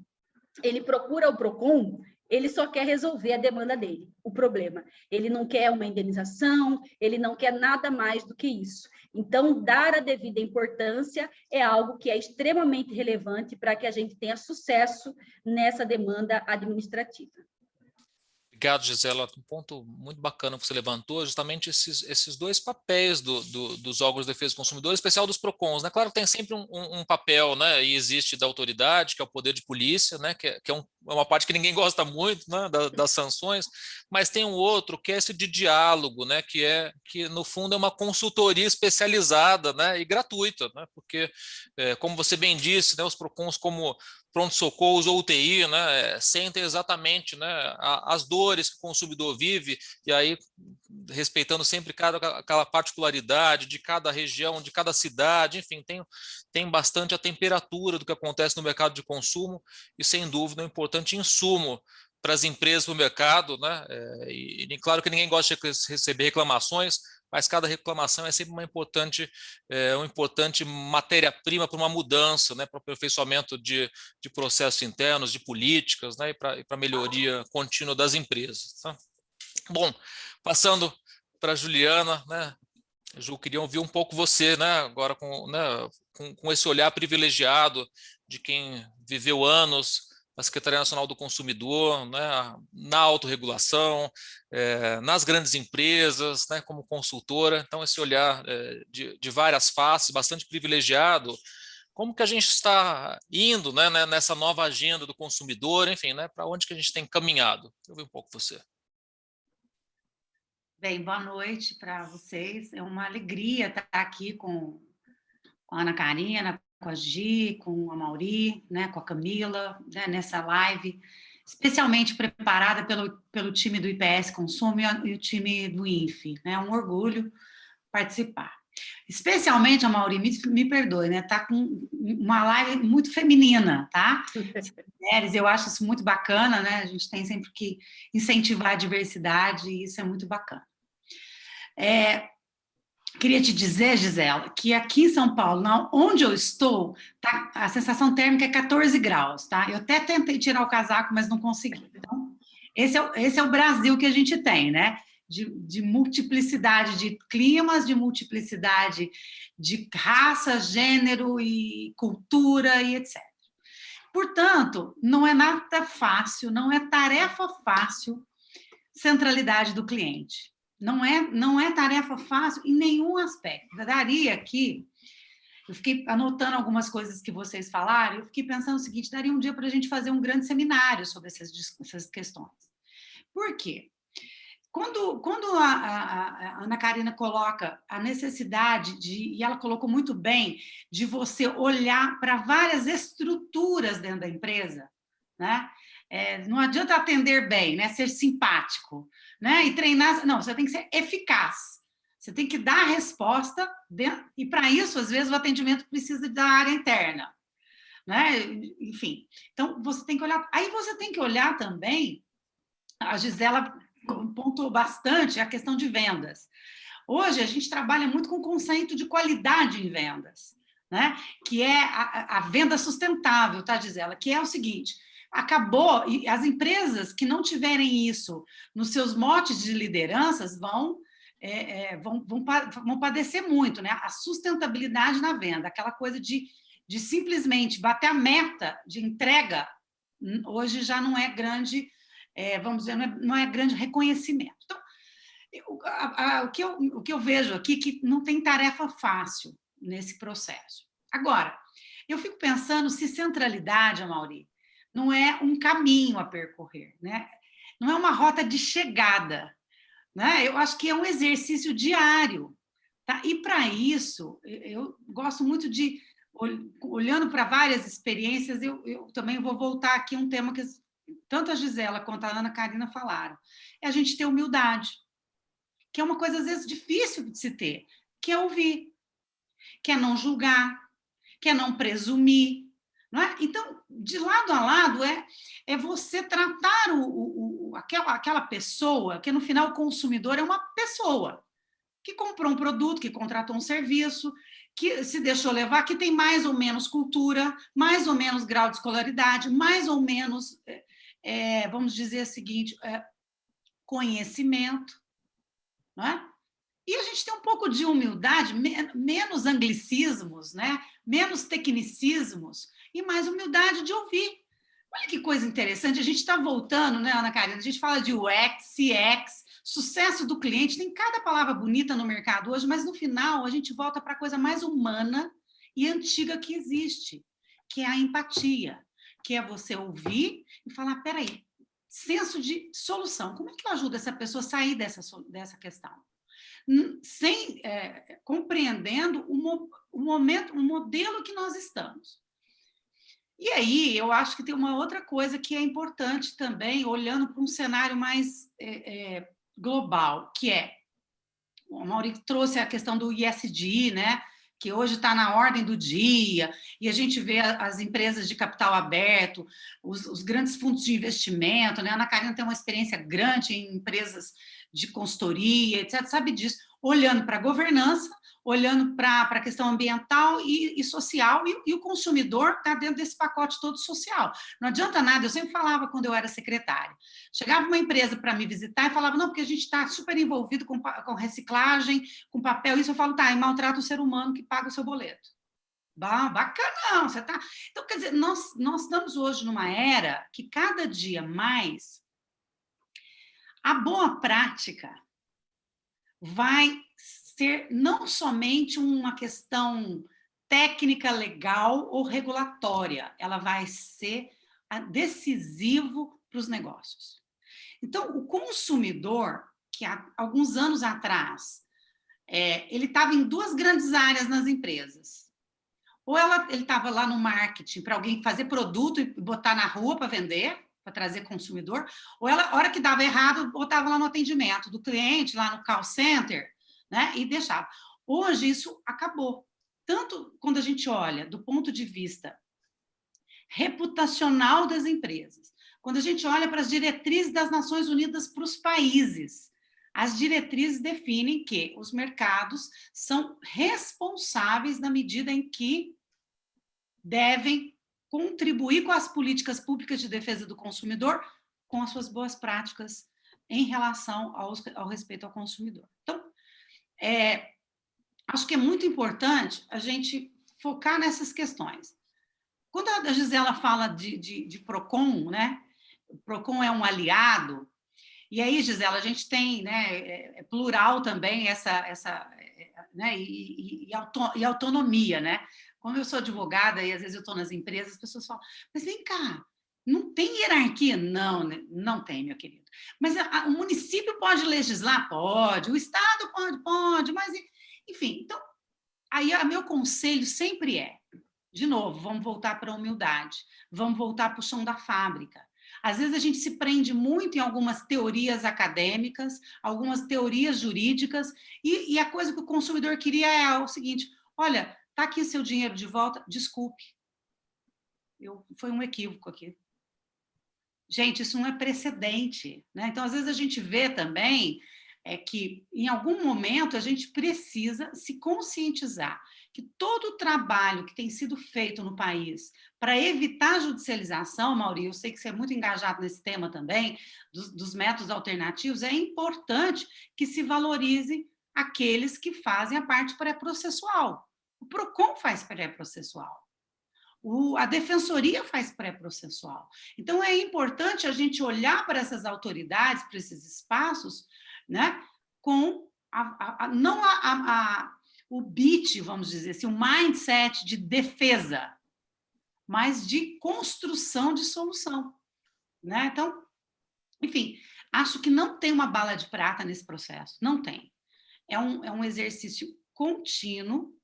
ele procura o PROCON, ele só quer resolver a demanda dele, o problema. Ele não quer uma indenização, ele não quer nada mais do que isso. Então, dar a devida importância é algo que é extremamente relevante para que a gente tenha sucesso nessa demanda administrativa. Obrigado, Gisela. Um ponto muito bacana que você levantou, justamente esses dois papéis dos órgãos de defesa do consumidor, em especial dos PROCONs, né? Claro que tem sempre um papel, né? E existe da autoridade, que é o poder de polícia, né? Que é uma parte que ninguém gosta muito, né? Das sanções, mas tem um outro que é esse de diálogo, né? Que no fundo é uma consultoria especializada, né? E gratuita, né? Porque, como você bem disse, né? Os PROCONs como pronto-socorros ou UTI, né, sentem exatamente, né, as dores que o consumidor vive, e aí respeitando sempre aquela particularidade de cada região, de cada cidade, enfim, tem bastante a temperatura do que acontece no mercado de consumo, e sem dúvida é um importante insumo para as empresas, para o mercado, né, e claro que ninguém gosta de receber reclamações, mas cada reclamação é sempre uma importante matéria-prima para uma mudança, né, para o aperfeiçoamento de processos internos, de políticas, né, e para a melhoria contínua das empresas. Tá? Bom, passando para a Juliana, né, Ju, queria ouvir um pouco você, né, agora com esse olhar privilegiado de quem viveu anos na Secretaria Nacional do Consumidor, né, na autorregulação, nas grandes empresas, né, como consultora. Então, esse olhar de várias faces, bastante privilegiado. Como que a gente está indo, né, nessa nova agenda do consumidor, enfim, né, para onde que a gente tem caminhado? Eu vi um pouco você. Bem, boa noite para vocês. É uma alegria estar aqui com a Ana Karina, com a Gi, com a Mauri, né, com a Camila, né, nessa live, especialmente preparada pelo time do IPS Consumo e o time do INFE. É um orgulho participar. Especialmente a Mauri, me perdoe, né? Tá com uma live muito feminina, tá? Mulheres, eu acho isso muito bacana, né? A gente tem sempre que incentivar a diversidade e isso é muito bacana. Queria te dizer, Gisela, que aqui em São Paulo, onde eu estou, tá, a sensação térmica é 14 graus, tá? Eu até tentei tirar o casaco, mas não consegui. Então, esse é o Brasil que a gente tem, né? De multiplicidade de climas, de multiplicidade de raça, gênero e cultura e etc. Portanto, não é nada fácil, não é tarefa fácil centralidade do cliente. Não é tarefa fácil em nenhum aspecto. Daria aqui, eu fiquei anotando algumas coisas que vocês falaram, eu fiquei pensando o seguinte, daria um dia para a gente fazer um grande seminário sobre essas questões. Por quê? Quando a Ana Karina coloca a necessidade e ela colocou muito bem, de você olhar para várias estruturas dentro da empresa, né? Não adianta atender bem, né? Ser simpático, né? E treinar, não, você tem que ser eficaz, você tem que dar a resposta, e para isso, às vezes, o atendimento precisa da área interna, né? Enfim, então você tem que olhar, aí você tem que olhar também, a Gisela pontuou bastante a questão de vendas. Hoje a gente trabalha muito com o conceito de qualidade em vendas, né? Que é a venda sustentável, tá, Gisela? Que é o seguinte, acabou, e as empresas que não tiverem isso nos seus motes de lideranças vão padecer muito, né? A sustentabilidade na venda, aquela coisa de simplesmente bater a meta de entrega, hoje já não é grande, vamos dizer, não é grande reconhecimento. Então, o que eu vejo aqui é que não tem tarefa fácil nesse processo. Agora, eu fico pensando se centralidade, Mauri, não é um caminho a percorrer, né? Não é uma rota de chegada, né? Eu acho que é um exercício diário, tá? E para isso, eu gosto muito de, olhando para várias experiências, eu também vou voltar aqui a um tema que tanto a Gisela quanto a Ana Karina falaram, é a gente ter humildade, que é uma coisa, às vezes, difícil de se ter, que é ouvir, que é não julgar, que é não presumir, não é? Então, de lado a lado, é você tratar aquela pessoa, que no final o consumidor é uma pessoa, que comprou um produto, que contratou um serviço, que se deixou levar, que tem mais ou menos cultura, mais ou menos grau de escolaridade, mais ou menos, vamos dizer o seguinte, conhecimento, não é? E a gente tem um pouco de humildade, menos anglicismos, né? Menos tecnicismos e mais humildade de ouvir. Olha que coisa interessante, a gente está voltando, né, Ana Karina? A gente fala de UX, CX, sucesso do cliente, tem cada palavra bonita no mercado hoje, mas no final a gente volta para a coisa mais humana e antiga que existe, que é a empatia, que é você ouvir e falar, peraí, senso de solução, como é que eu ajudo essa pessoa a sair dessa questão? Compreendendo o momento, o modelo que nós estamos. E aí, eu acho que tem uma outra coisa que é importante também, olhando para um cenário mais global, que é, o Mauri trouxe a questão do ESG, né? Que hoje está na ordem do dia, e a gente vê as empresas de capital aberto, os grandes fundos de investimento, né? A Ana Karina tem uma experiência grande em empresas de consultoria, etc., sabe disso, olhando para a governança, olhando para a questão ambiental e social, e o consumidor está dentro desse pacote todo social. Não adianta nada, eu sempre falava quando eu era secretária. Chegava uma empresa para me visitar e falava, não, porque a gente está super envolvido com reciclagem, com papel, isso eu falo, tá, e maltrata o ser humano que paga o seu boleto. Bacanão, você tá... Então, quer dizer, nós estamos hoje numa era que cada dia mais a boa prática vai ser não somente uma questão técnica, legal ou regulatória, ela vai ser decisivo para os negócios. Então, o consumidor, que há alguns anos atrás, ele estava em duas grandes áreas nas empresas. Ou ele estava lá no marketing para alguém fazer produto e botar na rua para vender, para trazer consumidor, ou ela, a hora que dava errado, botava lá no atendimento do cliente, lá no call center, né, e deixava. Hoje isso acabou. Tanto quando a gente olha do ponto de vista reputacional das empresas, quando a gente olha para as diretrizes das Nações Unidas para os países, as diretrizes definem que os mercados são responsáveis na medida em que devem contribuir com as políticas públicas de defesa do consumidor com as suas boas práticas em relação ao respeito ao consumidor. Então, acho que é muito importante a gente focar nessas questões. Quando a Gisela fala de PROCON, né? O PROCON é um aliado, e aí, Gisela, a gente tem, né, plural também, né, e autonomia, né? Como eu sou advogada e às vezes eu estou nas empresas, as pessoas falam, mas vem cá, não tem hierarquia? Não, não tem, meu querido. Mas o município pode legislar? Pode. O Estado pode, mas... Enfim, então, aí o meu conselho sempre de novo, vamos voltar para a humildade, vamos voltar para o chão da fábrica. Às vezes a gente se prende muito em algumas teorias acadêmicas, algumas teorias jurídicas, e a coisa que o consumidor queria é o seguinte, olha, está aqui seu dinheiro de volta, desculpe, foi um equívoco aqui. Gente, isso não é precedente, né? Então, às vezes a gente vê também que, em algum momento, a gente precisa se conscientizar que todo o trabalho que tem sido feito no país para evitar a judicialização, Mauri, eu sei que você é muito engajado nesse tema também, dos métodos alternativos, é importante que se valorize aqueles que fazem a parte pré-processual. O PROCON faz pré-processual. A defensoria faz pré-processual. Então, é importante a gente olhar para essas autoridades, para esses espaços, né, com não o beat, vamos dizer assim, o mindset de defesa, mas de construção de solução. Né? Então, enfim, acho que não tem uma bala de prata nesse processo, não tem. É um exercício contínuo.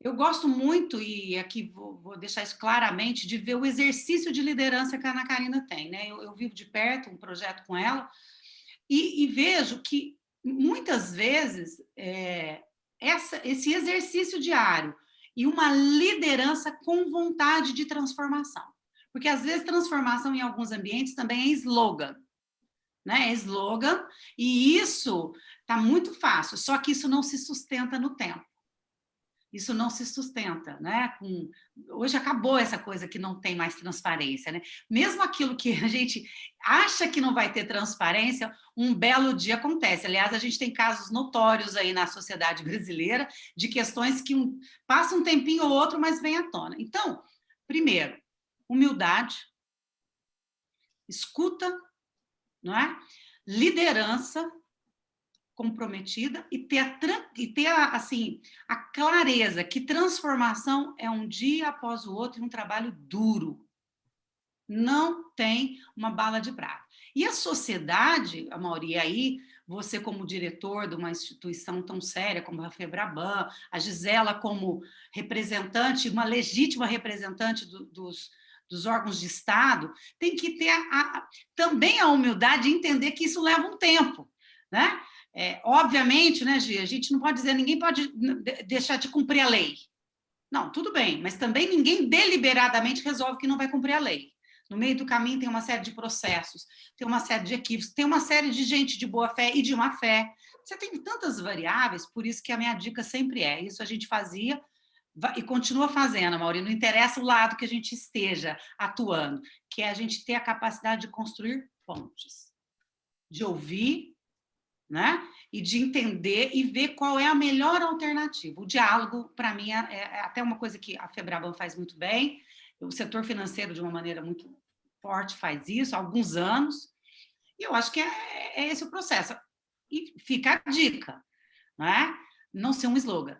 Eu gosto muito, e aqui vou deixar isso claramente, de ver o exercício de liderança que a Ana Karina tem. Né? Eu vivo de perto um projeto com ela e vejo que, muitas vezes, esse exercício diário e uma liderança com vontade de transformação. Porque, às vezes, transformação em alguns ambientes também é slogan. Né? É slogan, e isso Está muito fácil, só que isso não se sustenta no tempo. Isso não se sustenta, né? Hoje acabou essa coisa que não tem mais transparência, né? Mesmo aquilo que a gente acha que não vai ter transparência, um belo dia acontece. Aliás, a gente tem casos notórios aí na sociedade brasileira de questões que passa um tempinho ou outro, mas vem à tona. Então, primeiro, humildade, escuta, não é? Liderança comprometida e ter assim, a clareza que transformação é um dia após o outro e um trabalho duro. Não tem uma bala de prata. E a sociedade, Amaury, aí, você como diretor de uma instituição tão séria como a FEBRABAN, a Gisela como representante, uma legítima representante dos órgãos de Estado, tem que ter também a humildade de entender que isso leva um tempo, né? Obviamente, né, Gi, a gente não pode dizer, ninguém pode deixar de cumprir a lei. Não, tudo bem, mas também ninguém deliberadamente resolve que não vai cumprir a lei. No meio do caminho tem uma série de processos, tem uma série de equívocos, tem uma série de gente de boa fé e de má fé. Você tem tantas variáveis, por isso que a minha dica sempre isso a gente fazia e continua fazendo, Amaury, não interessa o lado que a gente esteja atuando, que é a gente ter a capacidade de construir pontes, de ouvir, né? E de entender e ver qual é a melhor alternativa. O diálogo, para mim, é até uma coisa que a FEBRABAN faz muito bem, o setor financeiro, de uma maneira muito forte, faz isso há alguns anos, e eu acho que é esse o processo. E fica a dica, né? Não ser um slogan,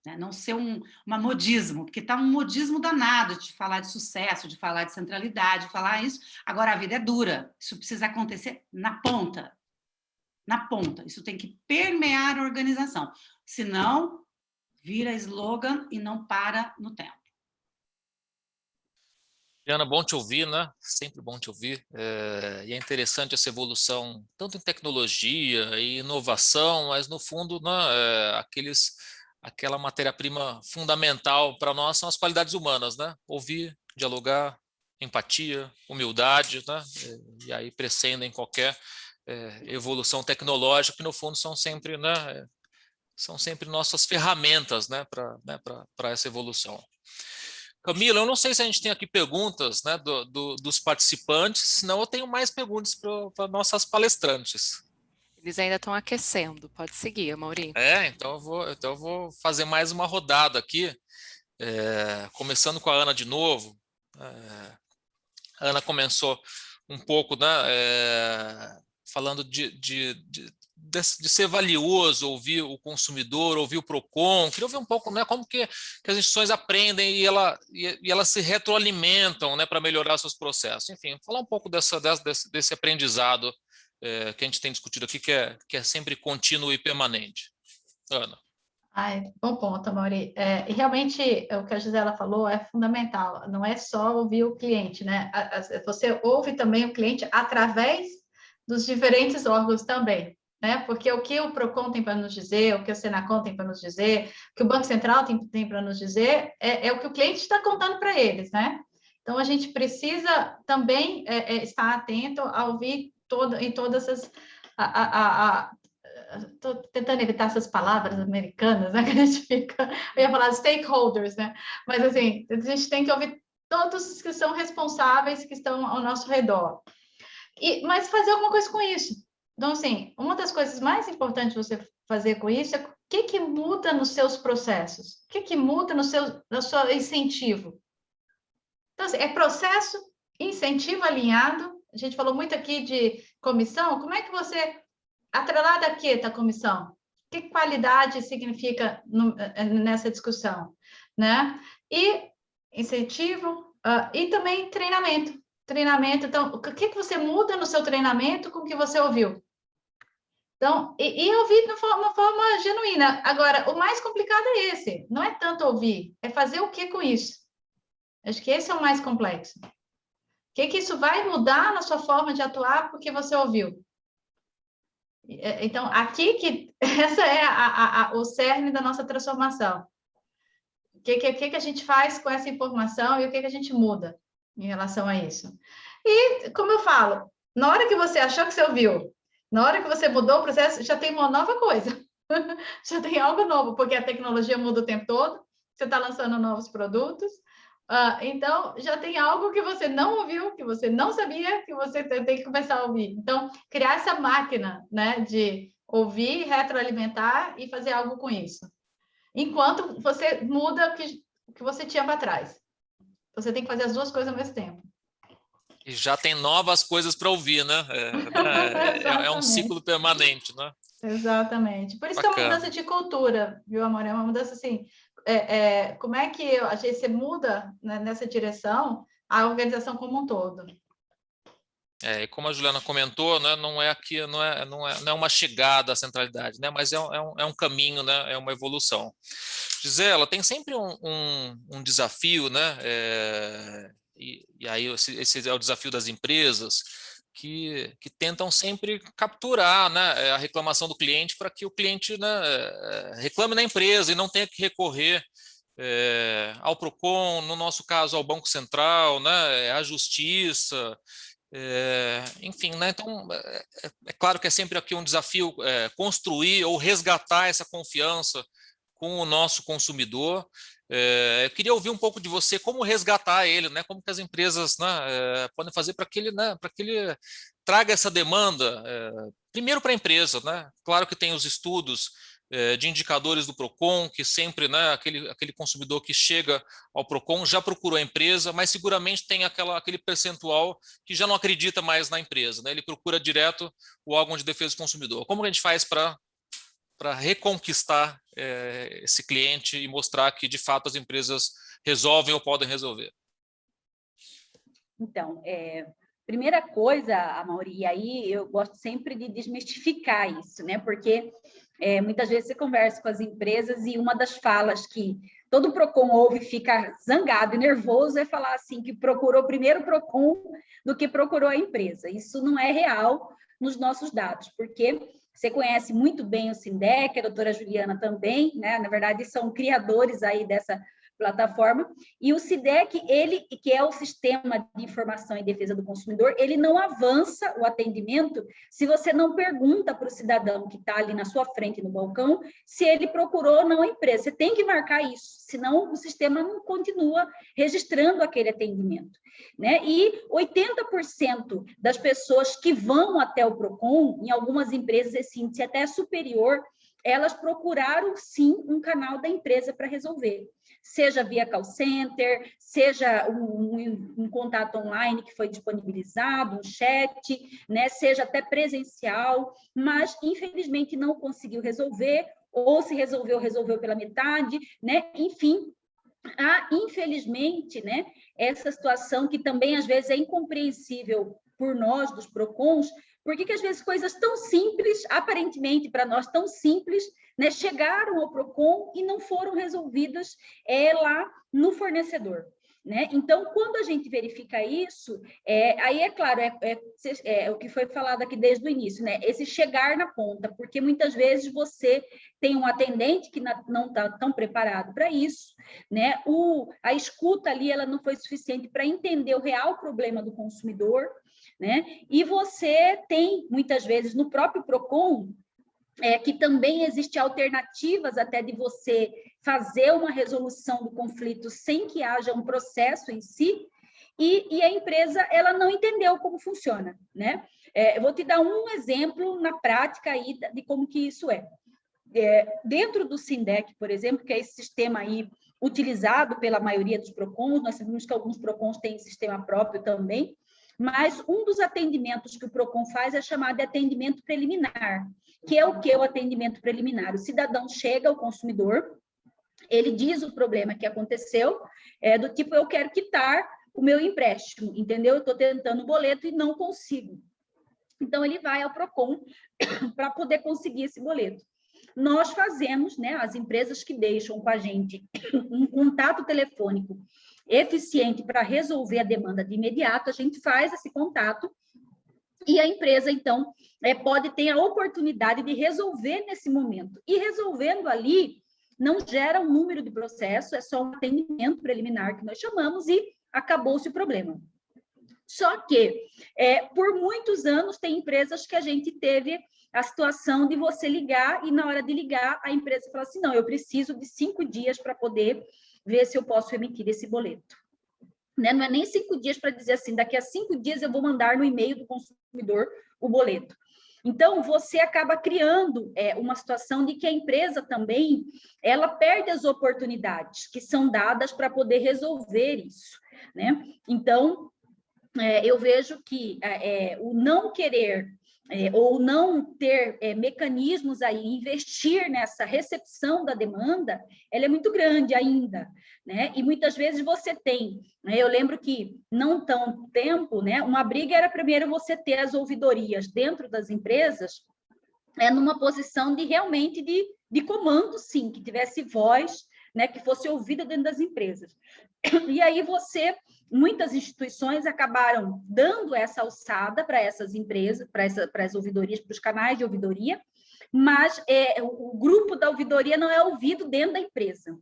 né? Não ser uma modismo, porque está um modismo danado de falar de sucesso, de falar de centralidade, de falar isso. Agora, a vida é dura, isso precisa acontecer na ponta. Na ponta, isso tem que permear a organização, senão vira slogan e não para no tempo. Diana, bom te ouvir, né? Sempre bom te ouvir. E é interessante essa evolução, tanto em tecnologia e inovação, mas no fundo, né, aquela matéria-prima fundamental para nós são as qualidades humanas, né? Ouvir, dialogar, empatia, humildade, né? E aí prescindem qualquer evolução tecnológica, que no fundo são sempre, né, são sempre nossas ferramentas, né, para essa evolução. Camila, eu não sei se a gente tem aqui perguntas, né, dos participantes, senão eu tenho mais perguntas para nossas palestrantes. Eles ainda estão aquecendo, pode seguir, Amaury. Então eu vou fazer mais uma rodada aqui, começando com a Ana de novo. A Ana começou um pouco, né, falando de ser valioso, ouvir o consumidor, ouvir o PROCON. Queria ouvir um pouco, né, como que as instituições aprendem e elas se retroalimentam, né, para melhorar seus processos. Enfim, falar um pouco desse aprendizado que a gente tem discutido aqui, que é sempre contínuo e permanente. Ana. Bom ponto, Amaury. E realmente, o que a Gisela falou é fundamental. Não é só ouvir o cliente, né? Você ouve também o cliente através dos diferentes órgãos também, né? Porque o que o PROCON tem para nos dizer, o que o Senacom tem para nos dizer, o que o Banco Central tem para nos dizer, é o que o cliente está contando para eles, né? Então, a gente precisa também estar atento a ouvir em todas as... Estou tentando evitar essas palavras americanas, né? Que a gente fica... Eu ia falar stakeholders, né? Mas, assim, a gente tem que ouvir todos os que são responsáveis, que estão ao nosso redor. Mas fazer alguma coisa com isso. Então, assim, uma das coisas mais importantes de você fazer com isso é o que muda nos seus processos, o que muda no seu incentivo. Então, assim, é processo, incentivo alinhado. A gente falou muito aqui de comissão. Como é que você, atrelada a quê está a comissão? Que qualidade significa nessa discussão, né? E incentivo e também treinamento. Então, o que você muda no seu treinamento com o que você ouviu? Então, e ouvir de uma forma genuína. Agora, o mais complicado é esse, não é tanto ouvir, é fazer o que com isso? Acho que esse é o mais complexo. O que isso vai mudar na sua forma de atuar porque você ouviu? Então, aqui que essa é o cerne da nossa transformação. O que a gente faz com essa informação e o que a gente muda em relação a isso. E, como eu falo, na hora que você achou que você ouviu Na hora que você mudou o processo, já tem uma nova coisa. Já tem algo novo, porque a tecnologia muda o tempo todo, você está lançando novos produtos, então já tem algo que você não ouviu, que você não sabia, que você tem que começar a ouvir. Então, criar essa máquina, né, de ouvir, retroalimentar e fazer algo com isso. Enquanto você muda o que você tinha para trás. Você tem que fazer as duas coisas ao mesmo tempo. E já tem novas coisas para ouvir, né? É um ciclo permanente, né? Exatamente. Por isso que é uma mudança de cultura, viu, amor? É uma mudança assim. Como é que a gente você muda, né, nessa direção a organização como um todo? E como a Juliana comentou, né, não é uma chegada à centralidade, né? Mas é um caminho, né? É uma evolução. Gisela, tem sempre um desafio, né? E aí esse é o desafio das empresas que tentam sempre capturar, né, a reclamação do cliente para que o cliente, né, reclame na empresa e não tenha que recorrer ao PROCON, no nosso caso ao Banco Central, né, à Justiça, enfim, né, então é claro que é sempre aqui um desafio construir ou resgatar essa confiança com o nosso consumidor. Eu queria ouvir um pouco de você, como resgatar ele, né? Como que as empresas, né, podem fazer para que ele traga essa demanda, primeiro para a empresa, né? Claro que tem os estudos de indicadores do PROCON, que sempre, né, aquele consumidor que chega ao PROCON já procurou a empresa, mas seguramente tem aquele percentual que já não acredita mais na empresa, né? Ele procura direto o órgão de defesa do consumidor. Como que a gente faz para reconquistar esse cliente e mostrar que, de fato, as empresas resolvem ou podem resolver? Então, primeira coisa, Amaury, e aí eu gosto sempre de desmistificar isso, né? Porque muitas vezes você conversa com as empresas e uma das falas que todo PROCON ouve e fica zangado e nervoso é falar assim, que procurou primeiro o PROCON do que procurou a empresa. Isso não é real nos nossos dados, porque você conhece muito bem o SINDEC, a doutora Juliana também, né? Na verdade, são criadores aí dessa plataforma, e o SIDEC, ele, que é o Sistema de Informação e Defesa do Consumidor, ele não avança o atendimento se você não pergunta para o cidadão que está ali na sua frente no balcão se ele procurou ou não a empresa. Você tem que marcar isso, senão o sistema não continua registrando aquele atendimento, né? E 80% das pessoas que vão até o PROCON, em algumas empresas esse índice até é superior, elas procuraram sim um canal da empresa para resolver, seja via call center, seja um contato online que foi disponibilizado, um chat, né, seja até presencial, mas infelizmente não conseguiu resolver, ou se resolveu pela metade, né? Enfim, infelizmente, né, essa situação que também às vezes é incompreensível por nós dos PROCONs, porque às vezes coisas tão simples, aparentemente para nós tão simples, né, chegaram ao PROCON e não foram resolvidas lá no fornecedor, né? Então, quando a gente verifica isso, aí é claro, é o que foi falado aqui desde o início, né? Esse chegar na ponta, porque muitas vezes você tem um atendente que não está tão preparado para isso, né? A escuta ali, ela não foi suficiente para entender o real problema do consumidor, né? E você tem, muitas vezes, no próprio PROCON, que também existem alternativas até de você fazer uma resolução do conflito sem que haja um processo em si, e a empresa ela não entendeu como funciona, né? Eu vou te dar um exemplo na prática aí de como que isso é. Dentro do SINDEC, por exemplo, que é esse sistema aí utilizado pela maioria dos PROCONs, nós sabemos que alguns PROCONs têm sistema próprio também, mas um dos atendimentos que o PROCON faz é chamado de atendimento preliminar, que é o que? O atendimento preliminar. O cidadão chega, o consumidor, ele diz o problema que aconteceu, do tipo, eu quero quitar o meu empréstimo, entendeu? Eu estou tentando o boleto e não consigo. Então, ele vai ao PROCON para poder conseguir esse boleto. Nós fazemos, né, as empresas que deixam com a gente um contato telefônico eficiente para resolver a demanda de imediato, a gente faz esse contato e a empresa, então, pode ter a oportunidade de resolver nesse momento. E resolvendo ali, não gera um número de processo, é só um atendimento preliminar que nós chamamos e acabou-se o problema. Só que, por muitos anos, tem empresas que a gente teve a situação de você ligar e, na hora de ligar, a empresa fala assim, não, eu preciso de 5 dias para poder ver se eu posso emitir esse boleto. Né? Não é nem 5 dias para dizer assim, daqui a 5 dias eu vou mandar no e-mail do consumidor o boleto. Então, você acaba criando uma situação de que a empresa também, ela perde as oportunidades que são dadas para poder resolver isso, né? Então, eu vejo que o não querer ou não ter mecanismos aí, investir nessa recepção da demanda, ela é muito grande ainda, né? E muitas vezes você tem, né? Eu lembro que não tão tempo, né? Uma briga era primeiro você ter as ouvidorias dentro das empresas, numa posição de realmente de comando, sim, que tivesse voz, né? Que fosse ouvida dentro das empresas. E aí muitas instituições acabaram dando essa alçada para essas empresas, para as ouvidorias, para os canais de ouvidoria, mas o grupo da ouvidoria não é ouvido dentro da empresa,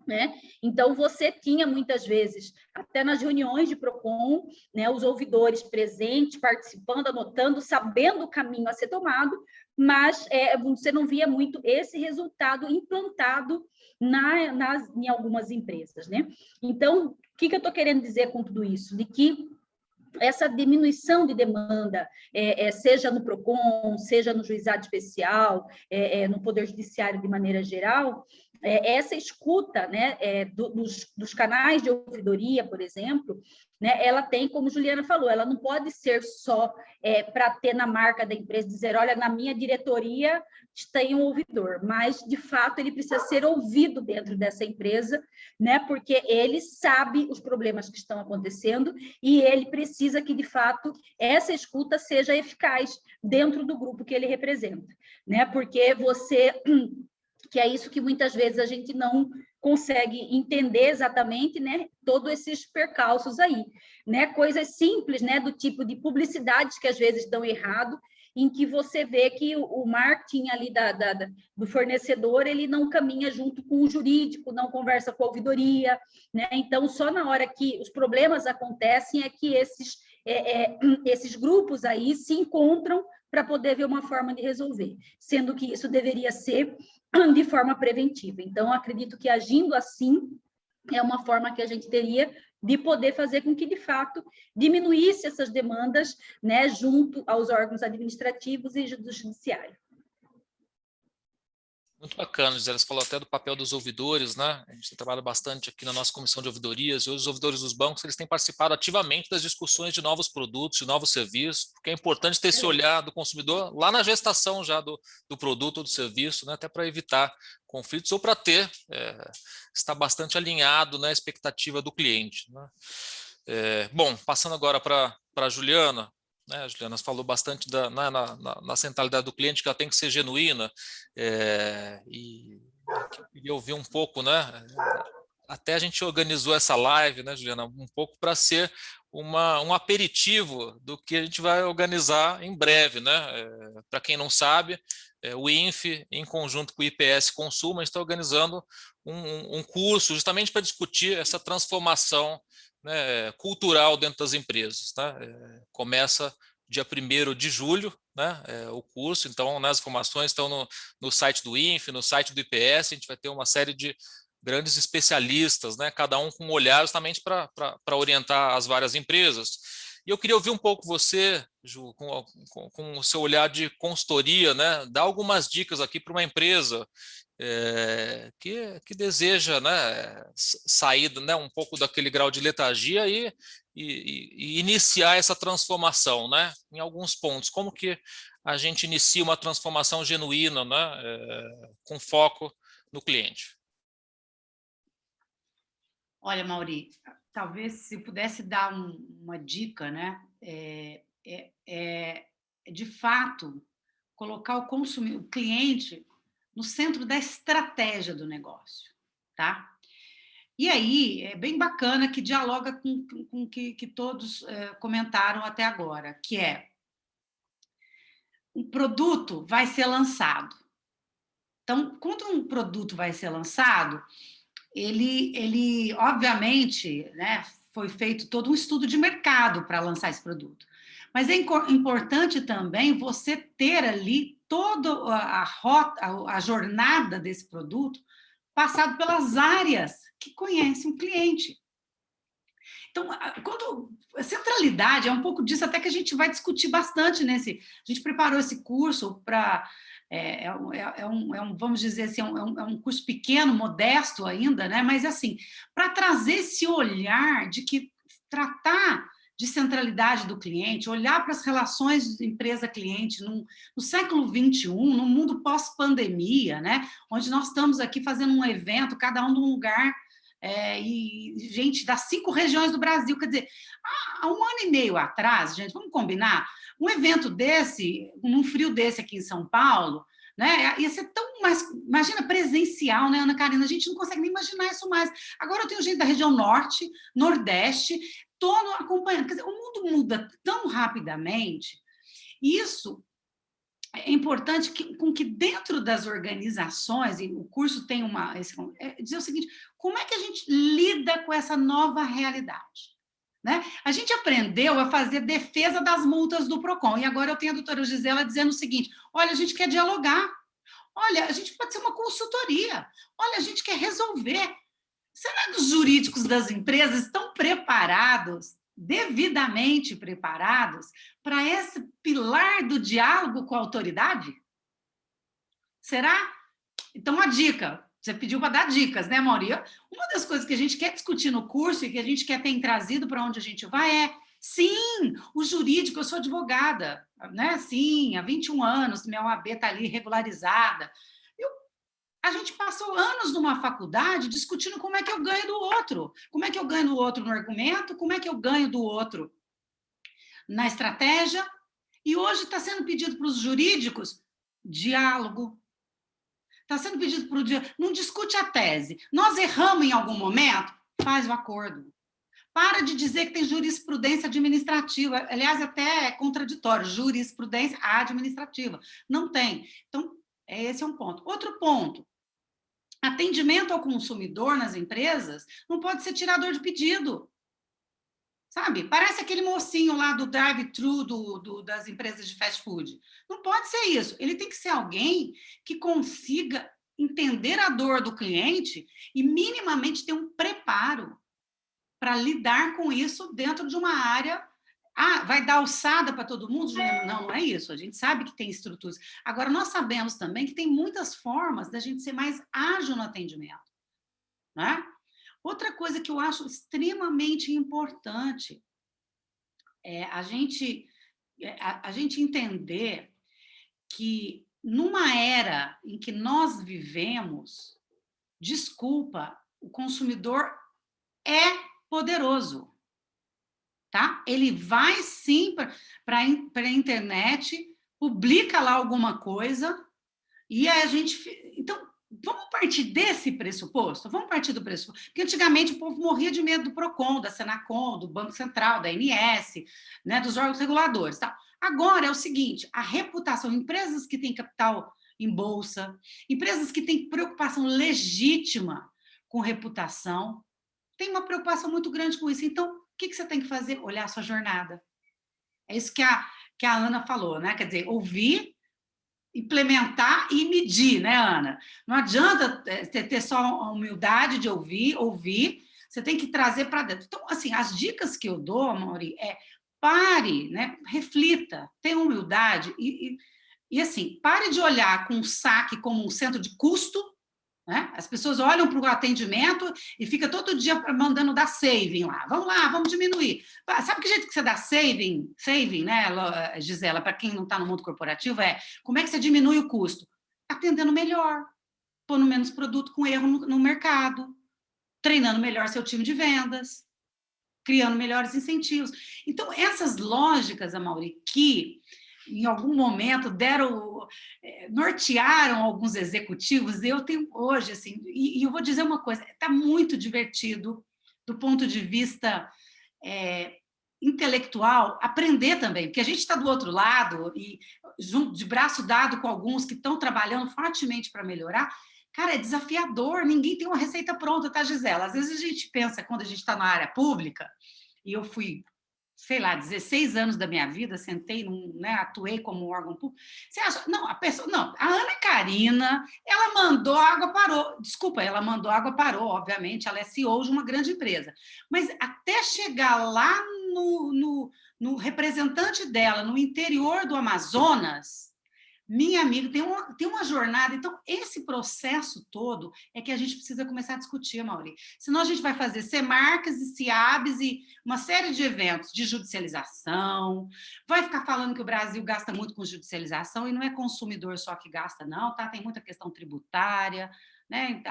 né? Então, você tinha muitas vezes, até nas reuniões de PROCON, né, os ouvidores presentes, participando, anotando, sabendo o caminho a ser tomado, mas você não via muito esse resultado implantado em algumas empresas, né? Então, o que eu estou querendo dizer com tudo isso? De que essa diminuição de demanda, seja no PROCON, seja no juizado especial, no Poder Judiciário de maneira geral, essa escuta, né, dos canais de ouvidoria, por exemplo, né, ela tem, como Juliana falou, ela não pode ser só para ter na marca da empresa, dizer, olha, na minha diretoria tem um ouvidor, mas, de fato, ele precisa ser ouvido dentro dessa empresa, né, porque ele sabe os problemas que estão acontecendo e ele precisa que, de fato, essa escuta seja eficaz dentro do grupo que ele representa, né, porque que é isso que muitas vezes a gente não consegue entender exatamente, né, todos esses percalços aí, né, coisas simples, né, do tipo de publicidades que às vezes dão errado, em que você vê que o marketing ali do fornecedor, ele não caminha junto com o jurídico, não conversa com a ouvidoria, né, então só na hora que os problemas acontecem é que esses grupos aí se encontram para poder ver uma forma de resolver, sendo que isso deveria ser de forma preventiva. Então, acredito que agindo assim, é uma forma que a gente teria de poder fazer com que, de fato, diminuísse essas demandas, né, junto aos órgãos administrativos e do judiciário. Muito bacana, Gisele, você falou até do papel dos ouvidores, né? A gente trabalha bastante aqui na nossa comissão de ouvidorias, e hoje os ouvidores dos bancos, eles têm participado ativamente das discussões de novos produtos, de novos serviços, porque é importante ter esse olhar do consumidor lá na gestação já do produto ou do serviço, né? Até para evitar conflitos ou para estar bastante alinhado na expectativa do cliente, né? Bom, passando agora para a Juliana, né, Juliana, você falou bastante na centralidade do cliente, que ela tem que ser genuína, e eu queria ouvir um pouco, né? Até a gente organizou essa live, né, Juliana, um pouco para ser um aperitivo do que a gente vai organizar em breve, né? Para quem não sabe, o INF, em conjunto com o IPS Consumo, a gente está organizando um curso justamente para discutir essa transformação, né, cultural dentro das empresas, tá? Começa dia 1º de julho, né, o curso, então, né, as informações estão no site do INF, no site do IPS, a gente vai ter uma série de grandes especialistas, né, cada um com um olhar justamente para orientar as várias empresas. E eu queria ouvir um pouco você, Ju, com o seu olhar de consultoria, né, dar algumas dicas aqui para uma empresa que deseja, né, sair, né, um pouco daquele grau de letargia e iniciar essa transformação, né, em alguns pontos. Como que a gente inicia uma transformação genuína, né, com foco no cliente? Olha, Mauri, talvez se pudesse dar uma dica, né, de fato colocar o cliente no centro da estratégia do negócio, tá? E aí, é bem bacana que dialoga com o que todos comentaram até agora, que um produto vai ser lançado. Então, quando um produto vai ser lançado, ele obviamente, né, foi feito todo um estudo de mercado para lançar esse produto. Mas é importante também você ter ali toda a rota, a jornada desse produto, passado pelas áreas que conhecem o cliente. Então, a centralidade é um pouco disso, até que a gente vai discutir bastante nesse... A gente preparou esse curso para... vamos dizer assim, é um curso pequeno, modesto ainda, né? Mas, assim, para trazer esse olhar de que tratar de centralidade do cliente, olhar para as relações de empresa-cliente no século XXI, num mundo pós-pandemia, né? Onde nós estamos aqui fazendo um evento, cada um de um lugar, e gente das 5 regiões do Brasil. Quer dizer, há 1 ano e meio atrás, gente, vamos combinar, um evento desse, num frio desse aqui em São Paulo, né, ia ser tão mais, imagina, presencial, né, Ana Karina? A gente não consegue nem imaginar isso mais. Agora eu tenho gente da região norte, nordeste, todo acompanhando. Quer dizer, o mundo muda tão rapidamente, e isso é importante com que dentro das organizações, e o curso tem dizer o seguinte: como é que a gente lida com essa nova realidade? Né? A gente aprendeu a fazer defesa das multas do PROCON, e agora eu tenho a doutora Gisela dizendo o seguinte: olha, a gente quer dialogar, olha, a gente pode ser uma consultoria, olha, a gente quer resolver. Será que os jurídicos das empresas estão preparados, devidamente preparados, para esse pilar do diálogo com a autoridade? Será? Então, uma dica. Você pediu para dar dicas, né, Mauri? Uma das coisas que a gente quer discutir no curso e que a gente quer ter trazido para onde a gente vai sim, o jurídico, eu sou advogada, né? Sim, há 21 anos, minha OAB está ali regularizada. A gente passou anos numa faculdade discutindo como é que eu ganho do outro, como é que eu ganho do outro no argumento, como é que eu ganho do outro na estratégia, e hoje está sendo pedido para os jurídicos diálogo. Está sendo pedido para o diálogo. Não discute a tese. Nós erramos em algum momento? Faz o acordo. Para de dizer que tem jurisprudência administrativa. Aliás, até é contraditório. Jurisprudência administrativa. Não tem. Então, esse é um ponto. Outro ponto. Atendimento ao consumidor nas empresas não pode ser tirador de pedido. Sabe? Parece aquele mocinho lá do drive-thru das empresas de fast food. Não pode ser isso. Ele tem que ser alguém que consiga entender a dor do cliente e minimamente ter um preparo para lidar com isso dentro de uma área. Vai dar alçada para todo mundo? Não, não é isso. A gente sabe que tem estruturas. Agora, nós sabemos também que tem muitas formas da gente ser mais ágil no atendimento. Né? Outra coisa que eu acho extremamente importante é a gente entender que numa era em que nós vivemos, desculpa, o consumidor é poderoso. Tá? Ele vai sim para a internet, publica lá alguma coisa, e a gente... Então, vamos partir desse pressuposto? Vamos partir do pressuposto. Porque antigamente o povo morria de medo do PROCON, da Senacom, do Banco Central, da ANS, né, dos órgãos reguladores. Tá? Agora é o seguinte, a reputação, empresas que têm capital em bolsa, empresas que têm preocupação legítima com reputação, tem uma preocupação muito grande com isso. Então, o que você tem que fazer? Olhar a sua jornada. É isso que a Ana falou, né? Quer dizer, ouvir, implementar e medir, né, Ana? Não adianta ter só a humildade de ouvir, você tem que trazer para dentro. Então, assim, as dicas que eu dou, Mauri, pare, né? Reflita, tenha humildade e assim, pare de olhar com o saque como um centro de custo. Né? As pessoas olham para o atendimento e fica todo dia mandando dar saving lá. Vamos diminuir. Sabe que jeito que você dá saving, né, Gisela, para quem não está no mundo corporativo, como é que você diminui o custo? Atendendo melhor, pondo menos produto com erro no mercado, treinando melhor seu time de vendas, criando melhores incentivos. Então, essas lógicas, Amaury, que em algum momento nortearam alguns executivos, eu tenho hoje, assim, e eu vou dizer uma coisa, está muito divertido do ponto de vista intelectual, aprender também, porque a gente está do outro lado, e de braço dado com alguns que estão trabalhando fortemente para melhorar, Cara, é desafiador, ninguém tem uma receita pronta, tá, Gisela? Às vezes a gente pensa, quando a gente está na área pública, e eu fui, sei lá, 16 anos da minha vida, sentei, né, atuei como órgão público, você acha, não, a Ana Karina, ela mandou, a água parou, desculpa, ela mandou, a água parou, obviamente, ela é CEO de uma grande empresa, mas até chegar lá no representante dela, no interior do Amazonas, minha amiga, tem uma jornada. Então, esse processo todo é que a gente precisa começar a discutir, Mauri. Senão a gente vai fazer CEMARCas e CIABs e uma série de eventos de judicialização, vai ficar falando que o Brasil gasta muito com judicialização e não é consumidor só que gasta, não, tá? Tem muita questão tributária, né?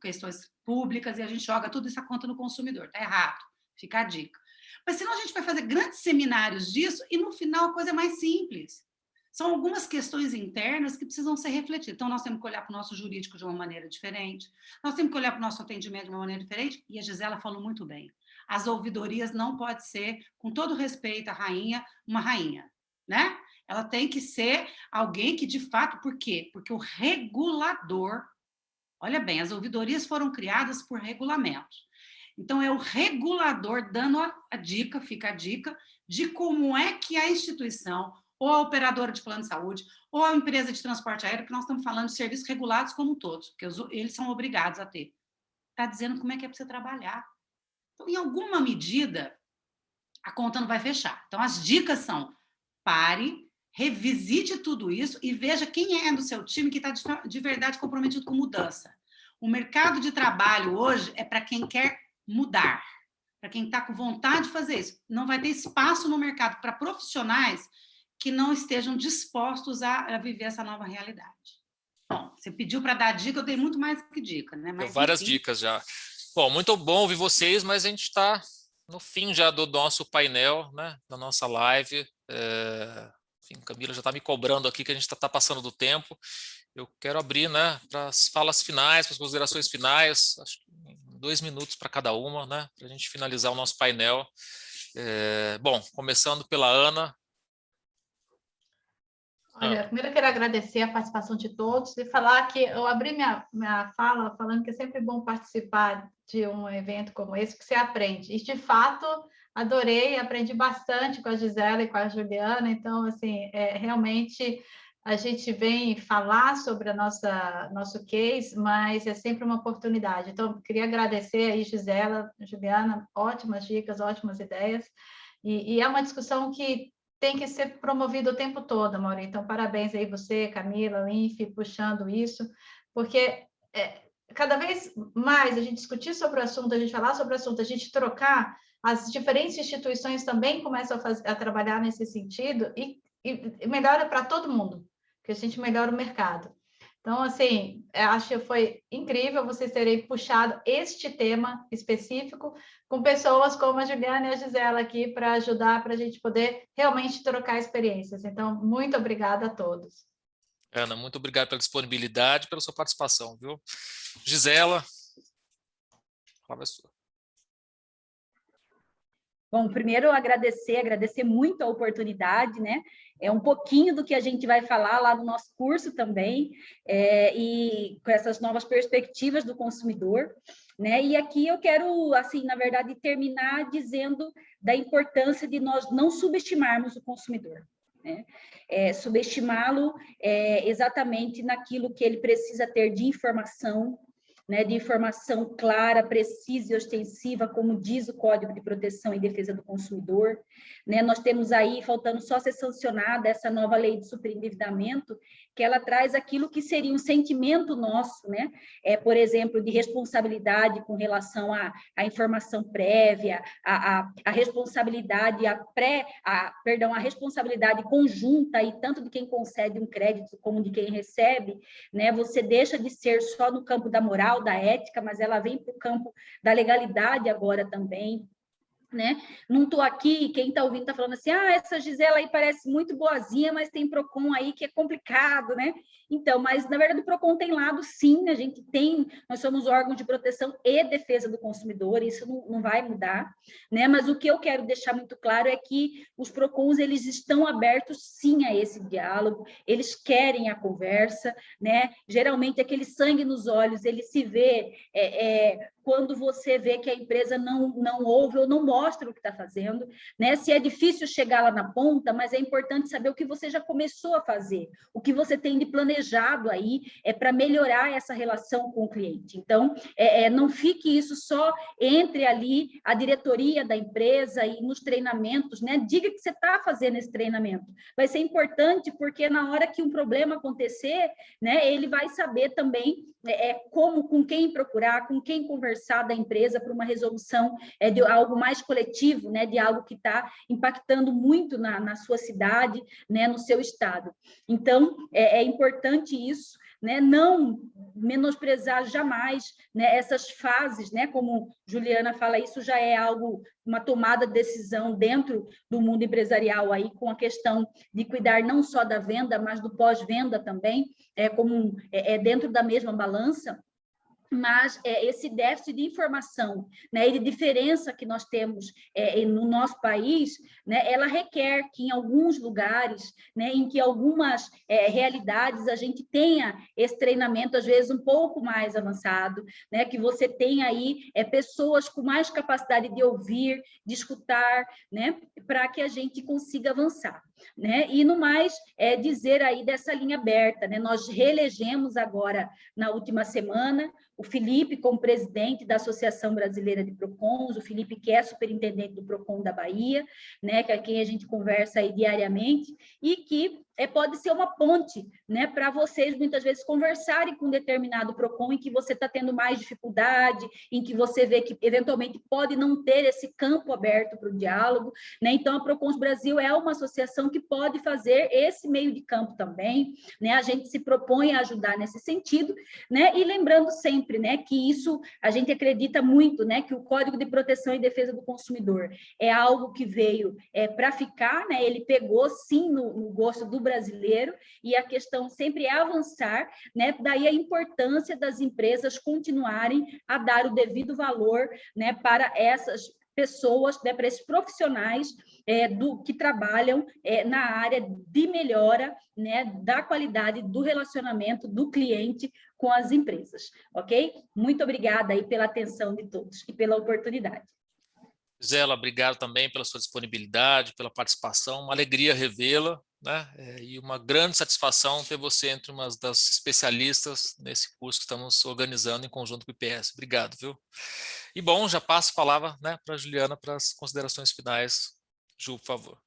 Questões públicas, e a gente joga tudo isso a conta no consumidor. Tá errado, fica a dica. Mas senão a gente vai fazer grandes seminários disso e no final a coisa é mais simples. São algumas questões internas que precisam ser refletidas. Então, nós temos que olhar para o nosso jurídico de uma maneira diferente, nós temos que olhar para o nosso atendimento de uma maneira diferente, e a Gisela falou muito bem. As ouvidorias não pode ser, com todo respeito à rainha, uma rainha, né? Ela tem que ser alguém que, de fato, por quê? Porque o regulador, olha bem, as ouvidorias foram criadas por regulamentos. Então, é o regulador dando a dica, fica a dica, de como é que a instituição, ou a operadora de plano de saúde, ou a empresa de transporte aéreo, que nós estamos falando de serviços regulados como todos, porque eles são obrigados a ter. Está dizendo como é que é para você trabalhar. Então, em alguma medida, a conta não vai fechar. Então, as dicas são: pare, revisite tudo isso e veja quem é do seu time que está de verdade comprometido com mudança. O mercado de trabalho hoje é para quem quer mudar, para quem está com vontade de fazer isso. Não vai ter espaço no mercado para profissionais que não estejam dispostos a viver essa nova realidade. Bom, você pediu para dar dica, eu dei muito mais que dica, né? Mas, várias dicas já. Bom, muito bom ouvir vocês, mas a gente está no fim já do nosso painel, né? Da nossa live. Enfim, Camila já está me cobrando aqui que a gente está passando do tempo. Eu quero abrir, né, para as falas finais, para as considerações finais, acho que 2 minutos para cada uma, né? Para a gente finalizar o nosso painel. Bom, começando pela Ana. Olha, primeiro eu quero agradecer a participação de todos e falar que eu abri minha fala falando que é sempre bom participar de um evento como esse, que você aprende. E, de fato, adorei, aprendi bastante com a Gisela e com a Juliana. Então, assim, realmente a gente vem falar sobre nosso case, mas é sempre uma oportunidade. Então, queria agradecer aí, Gisela, Juliana, ótimas dicas, ótimas ideias. E é uma discussão que tem que ser promovido o tempo todo, Mauri. Então, parabéns aí você, Camila, o INFE, puxando isso, porque cada vez mais a gente discutir sobre o assunto, a gente falar sobre o assunto, a gente trocar, as diferentes instituições também começam a trabalhar nesse sentido e melhora para todo mundo, porque a gente melhora o mercado. Então, assim, acho que foi incrível vocês terem puxado este tema específico com pessoas como a Juliana e a Gisela aqui para ajudar, para a gente poder realmente trocar experiências. Então, muito obrigada a todos. Ana, muito obrigado pela disponibilidade, pela sua participação, viu? Gisela, a palavra é sua. Bom, primeiro agradecer muito a oportunidade, né? É um pouquinho do que a gente vai falar lá no nosso curso também, e com essas novas perspectivas do consumidor, né? E aqui eu quero, assim, na verdade, terminar dizendo da importância de nós não subestimarmos o consumidor, né? Subestimá-lo exatamente naquilo que ele precisa ter de informação, né, de informação clara, precisa e ostensiva, como diz o Código de Proteção e Defesa do Consumidor, né? Nós temos aí, faltando só ser sancionada essa nova lei de superendividamento, que ela traz aquilo que seria um sentimento nosso, né? Por exemplo, de responsabilidade com relação à informação prévia, a responsabilidade, a responsabilidade conjunta, e tanto de quem concede um crédito como de quem recebe, né? Você deixa de ser só no campo da moral, da ética, mas ela vem para o campo da legalidade agora também. né? Não estou aqui, quem está ouvindo está falando assim, essa Gisela aí parece muito boazinha, mas tem PROCON aí que é complicado, né? Então, mas na verdade o PROCON tem lado, sim, nós somos órgãos de proteção e defesa do consumidor, isso não vai mudar, né? Mas o que eu quero deixar muito claro é que os PROCONs, eles estão abertos, sim, a esse diálogo, eles querem a conversa, né? Geralmente aquele sangue nos olhos, ele se vê quando você vê que a empresa não ouve ou não mostra o que está fazendo, né? Se é difícil chegar lá na ponta, mas é importante saber o que você já começou a fazer, o que você tem de planejado aí para melhorar essa relação com o cliente. Então, não fique isso só entre ali a diretoria da empresa e nos treinamentos, né? Diga que você está fazendo esse treinamento. Vai ser importante porque na hora que um problema acontecer, né, ele vai saber também com quem procurar, com quem conversar da empresa para uma resolução de algo mais coletivo, né, de algo que está impactando muito na sua cidade, né, no seu estado. Então, é importante isso, né, não menosprezar jamais, né, essas fases, né, como Juliana fala, isso já é algo, uma tomada de decisão dentro do mundo empresarial aí, com a questão de cuidar não só da venda, mas do pós-venda também, como dentro da mesma balança. Mas esse déficit de informação, né, e de diferença que nós temos no nosso país, né, ela requer que em alguns lugares, né, em que algumas realidades a gente tenha esse treinamento às vezes um pouco mais avançado, né, que você tenha aí pessoas com mais capacidade de ouvir, de escutar, né, para que a gente consiga avançar. Né? E no mais, dizer aí dessa linha aberta, né? Nós reelegemos agora, na última semana, o Felipe como presidente da Associação Brasileira de PROCONs, o Felipe que é superintendente do PROCON da Bahia, né? Com quem a gente conversa aí diariamente, e que pode ser uma ponte, né, para vocês muitas vezes conversarem com um determinado PROCON em que você está tendo mais dificuldade, em que você vê que eventualmente pode não ter esse campo aberto para o diálogo, né? Então a PROCONs Brasil é uma associação que pode fazer esse meio de campo também, né? A gente se propõe a ajudar nesse sentido, né? E lembrando sempre, né, que isso a gente acredita muito, né, que o Código de Proteção e Defesa do Consumidor é algo que veio para ficar, né? Ele pegou sim no gosto do brasileiro, e a questão sempre é avançar, né? Daí a importância das empresas continuarem a dar o devido valor, né, para essas pessoas, né, para esses profissionais que trabalham na área de melhora, né, da qualidade do relacionamento do cliente com as empresas, ok? Muito obrigada aí pela atenção de todos e pela oportunidade. Gisela, obrigado também pela sua disponibilidade, pela participação, uma alegria revê-la, né? E uma grande satisfação ter você entre umas das especialistas nesse curso que estamos organizando em conjunto com o IPS. Obrigado, viu? E bom, já passo a palavra, né, para a Juliana para as considerações finais. Ju, por favor.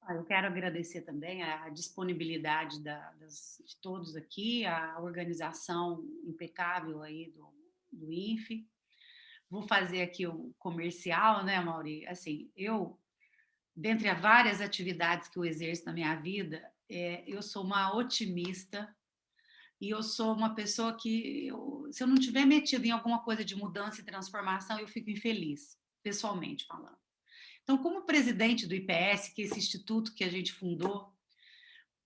Eu quero agradecer também a disponibilidade de todos aqui, a organização impecável aí do INFE. Vou fazer aqui o comercial, né, Mauri? Assim, dentre as várias atividades que eu exerço na minha vida, eu sou uma otimista e eu sou uma pessoa que, se eu não tiver metido em alguma coisa de mudança e transformação, eu fico infeliz, pessoalmente falando. Então, como presidente do IPS, que é esse instituto que a gente fundou,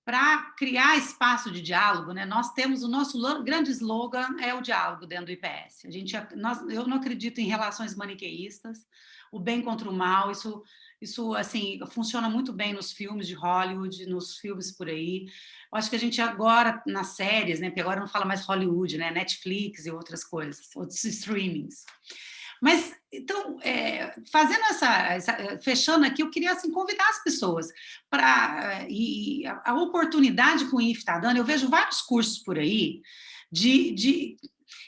para criar espaço de diálogo, né? Nós temos o nosso grande slogan é o diálogo dentro do IPS. Eu não acredito em relações maniqueístas, o bem contra o mal, isso assim, funciona muito bem nos filmes de Hollywood, nos filmes por aí. Eu acho que a gente agora, nas séries, né? Porque agora não fala mais Hollywood, né? Netflix e outras coisas, outros streamings. Mas, então, fazendo fechando aqui, eu queria assim, convidar as pessoas e a oportunidade que o INFE está dando. Eu vejo vários cursos por aí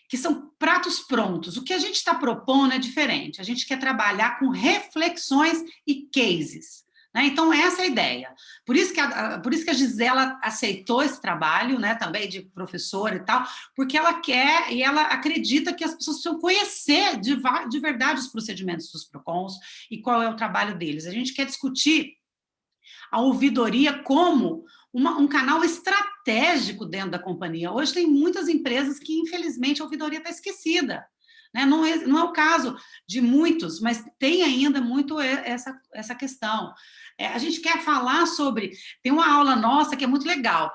que são pratos prontos. O que a gente está propondo é diferente. A gente quer trabalhar com reflexões e cases. Né? Então, essa é a ideia. Por isso que a Gisela aceitou esse trabalho, né, também de professora e tal, porque ela quer e ela acredita que as pessoas precisam conhecer de verdade os procedimentos dos PROCONs e qual é o trabalho deles. A gente quer discutir a ouvidoria como um canal estratégico dentro da companhia. Hoje tem muitas empresas que, infelizmente, a ouvidoria está esquecida. né? Não é o caso de muitos, mas tem ainda muito essa questão. A gente quer falar sobre... Tem uma aula nossa que é muito legal,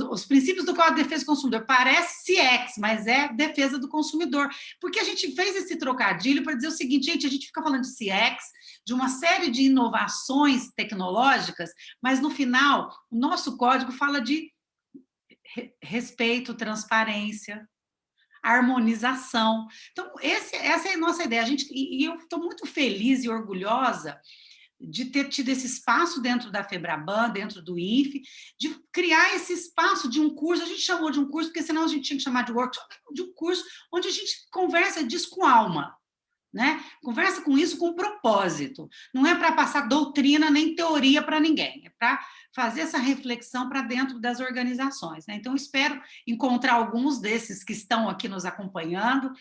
os princípios do Código de Defesa do Consumidor. Parece CX, mas é defesa do consumidor. Porque a gente fez esse trocadilho para dizer o seguinte, gente, a gente fica falando de CX, de uma série de inovações tecnológicas, mas no final, o nosso código fala de respeito, transparência, harmonização. Então, essa é a nossa ideia. E eu estou muito feliz e orgulhosa de ter tido esse espaço dentro da FEBRABAN, dentro do INFE, de criar esse espaço de um curso. A gente chamou de um curso, porque senão a gente tinha que chamar de workshop, de um curso onde a gente conversa disso com alma, né? Conversa com isso com propósito. Não é para passar doutrina nem teoria para ninguém, é para fazer essa reflexão para dentro das organizações, né? Então, espero encontrar alguns desses que estão aqui nos acompanhando,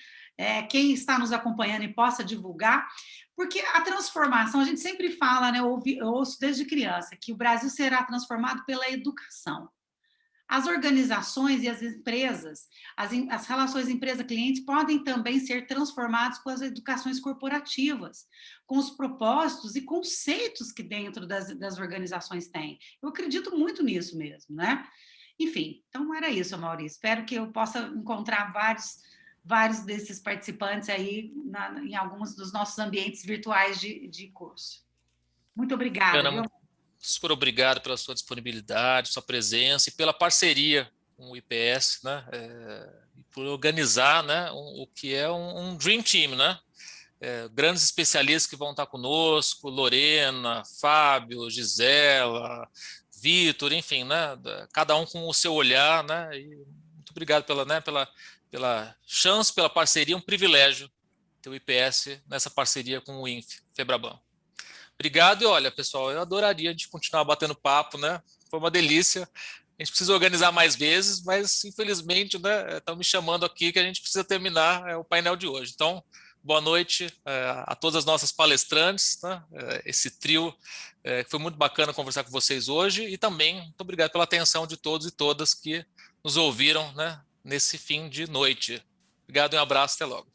quem está nos acompanhando e possa divulgar, porque a transformação, a gente sempre fala, né? Eu ouço desde criança, que o Brasil será transformado pela educação. As organizações e as empresas, as relações empresa-cliente podem também ser transformadas com as educações corporativas, com os propósitos e conceitos que dentro das organizações têm. Eu acredito muito nisso mesmo, né? Enfim, então era isso, Maurício. Espero que eu possa encontrar vários desses participantes aí em alguns dos nossos ambientes virtuais de curso. Muito obrigada. Ana, super obrigado pela sua disponibilidade, sua presença e pela parceria com o IPS, né? Por organizar, né, o que é um Dream Team, né? Grandes especialistas que vão estar conosco, Lorena, Fábio, Gisela, Vitor, enfim, né? Cada um com o seu olhar, né? E muito obrigado pela chance, pela parceria, um privilégio ter o IPS nessa parceria com o INFE, FEBRABAN. Obrigado e olha, pessoal, eu adoraria a gente continuar batendo papo, né? Foi uma delícia. A gente precisa organizar mais vezes, mas infelizmente, né, estão me chamando aqui que a gente precisa terminar o painel de hoje. Então, boa noite a todas as nossas palestrantes, né? Esse trio, foi muito bacana conversar com vocês hoje e também muito obrigado pela atenção de todos e todas que nos ouviram, né, nesse fim de noite. Obrigado e um abraço, até logo.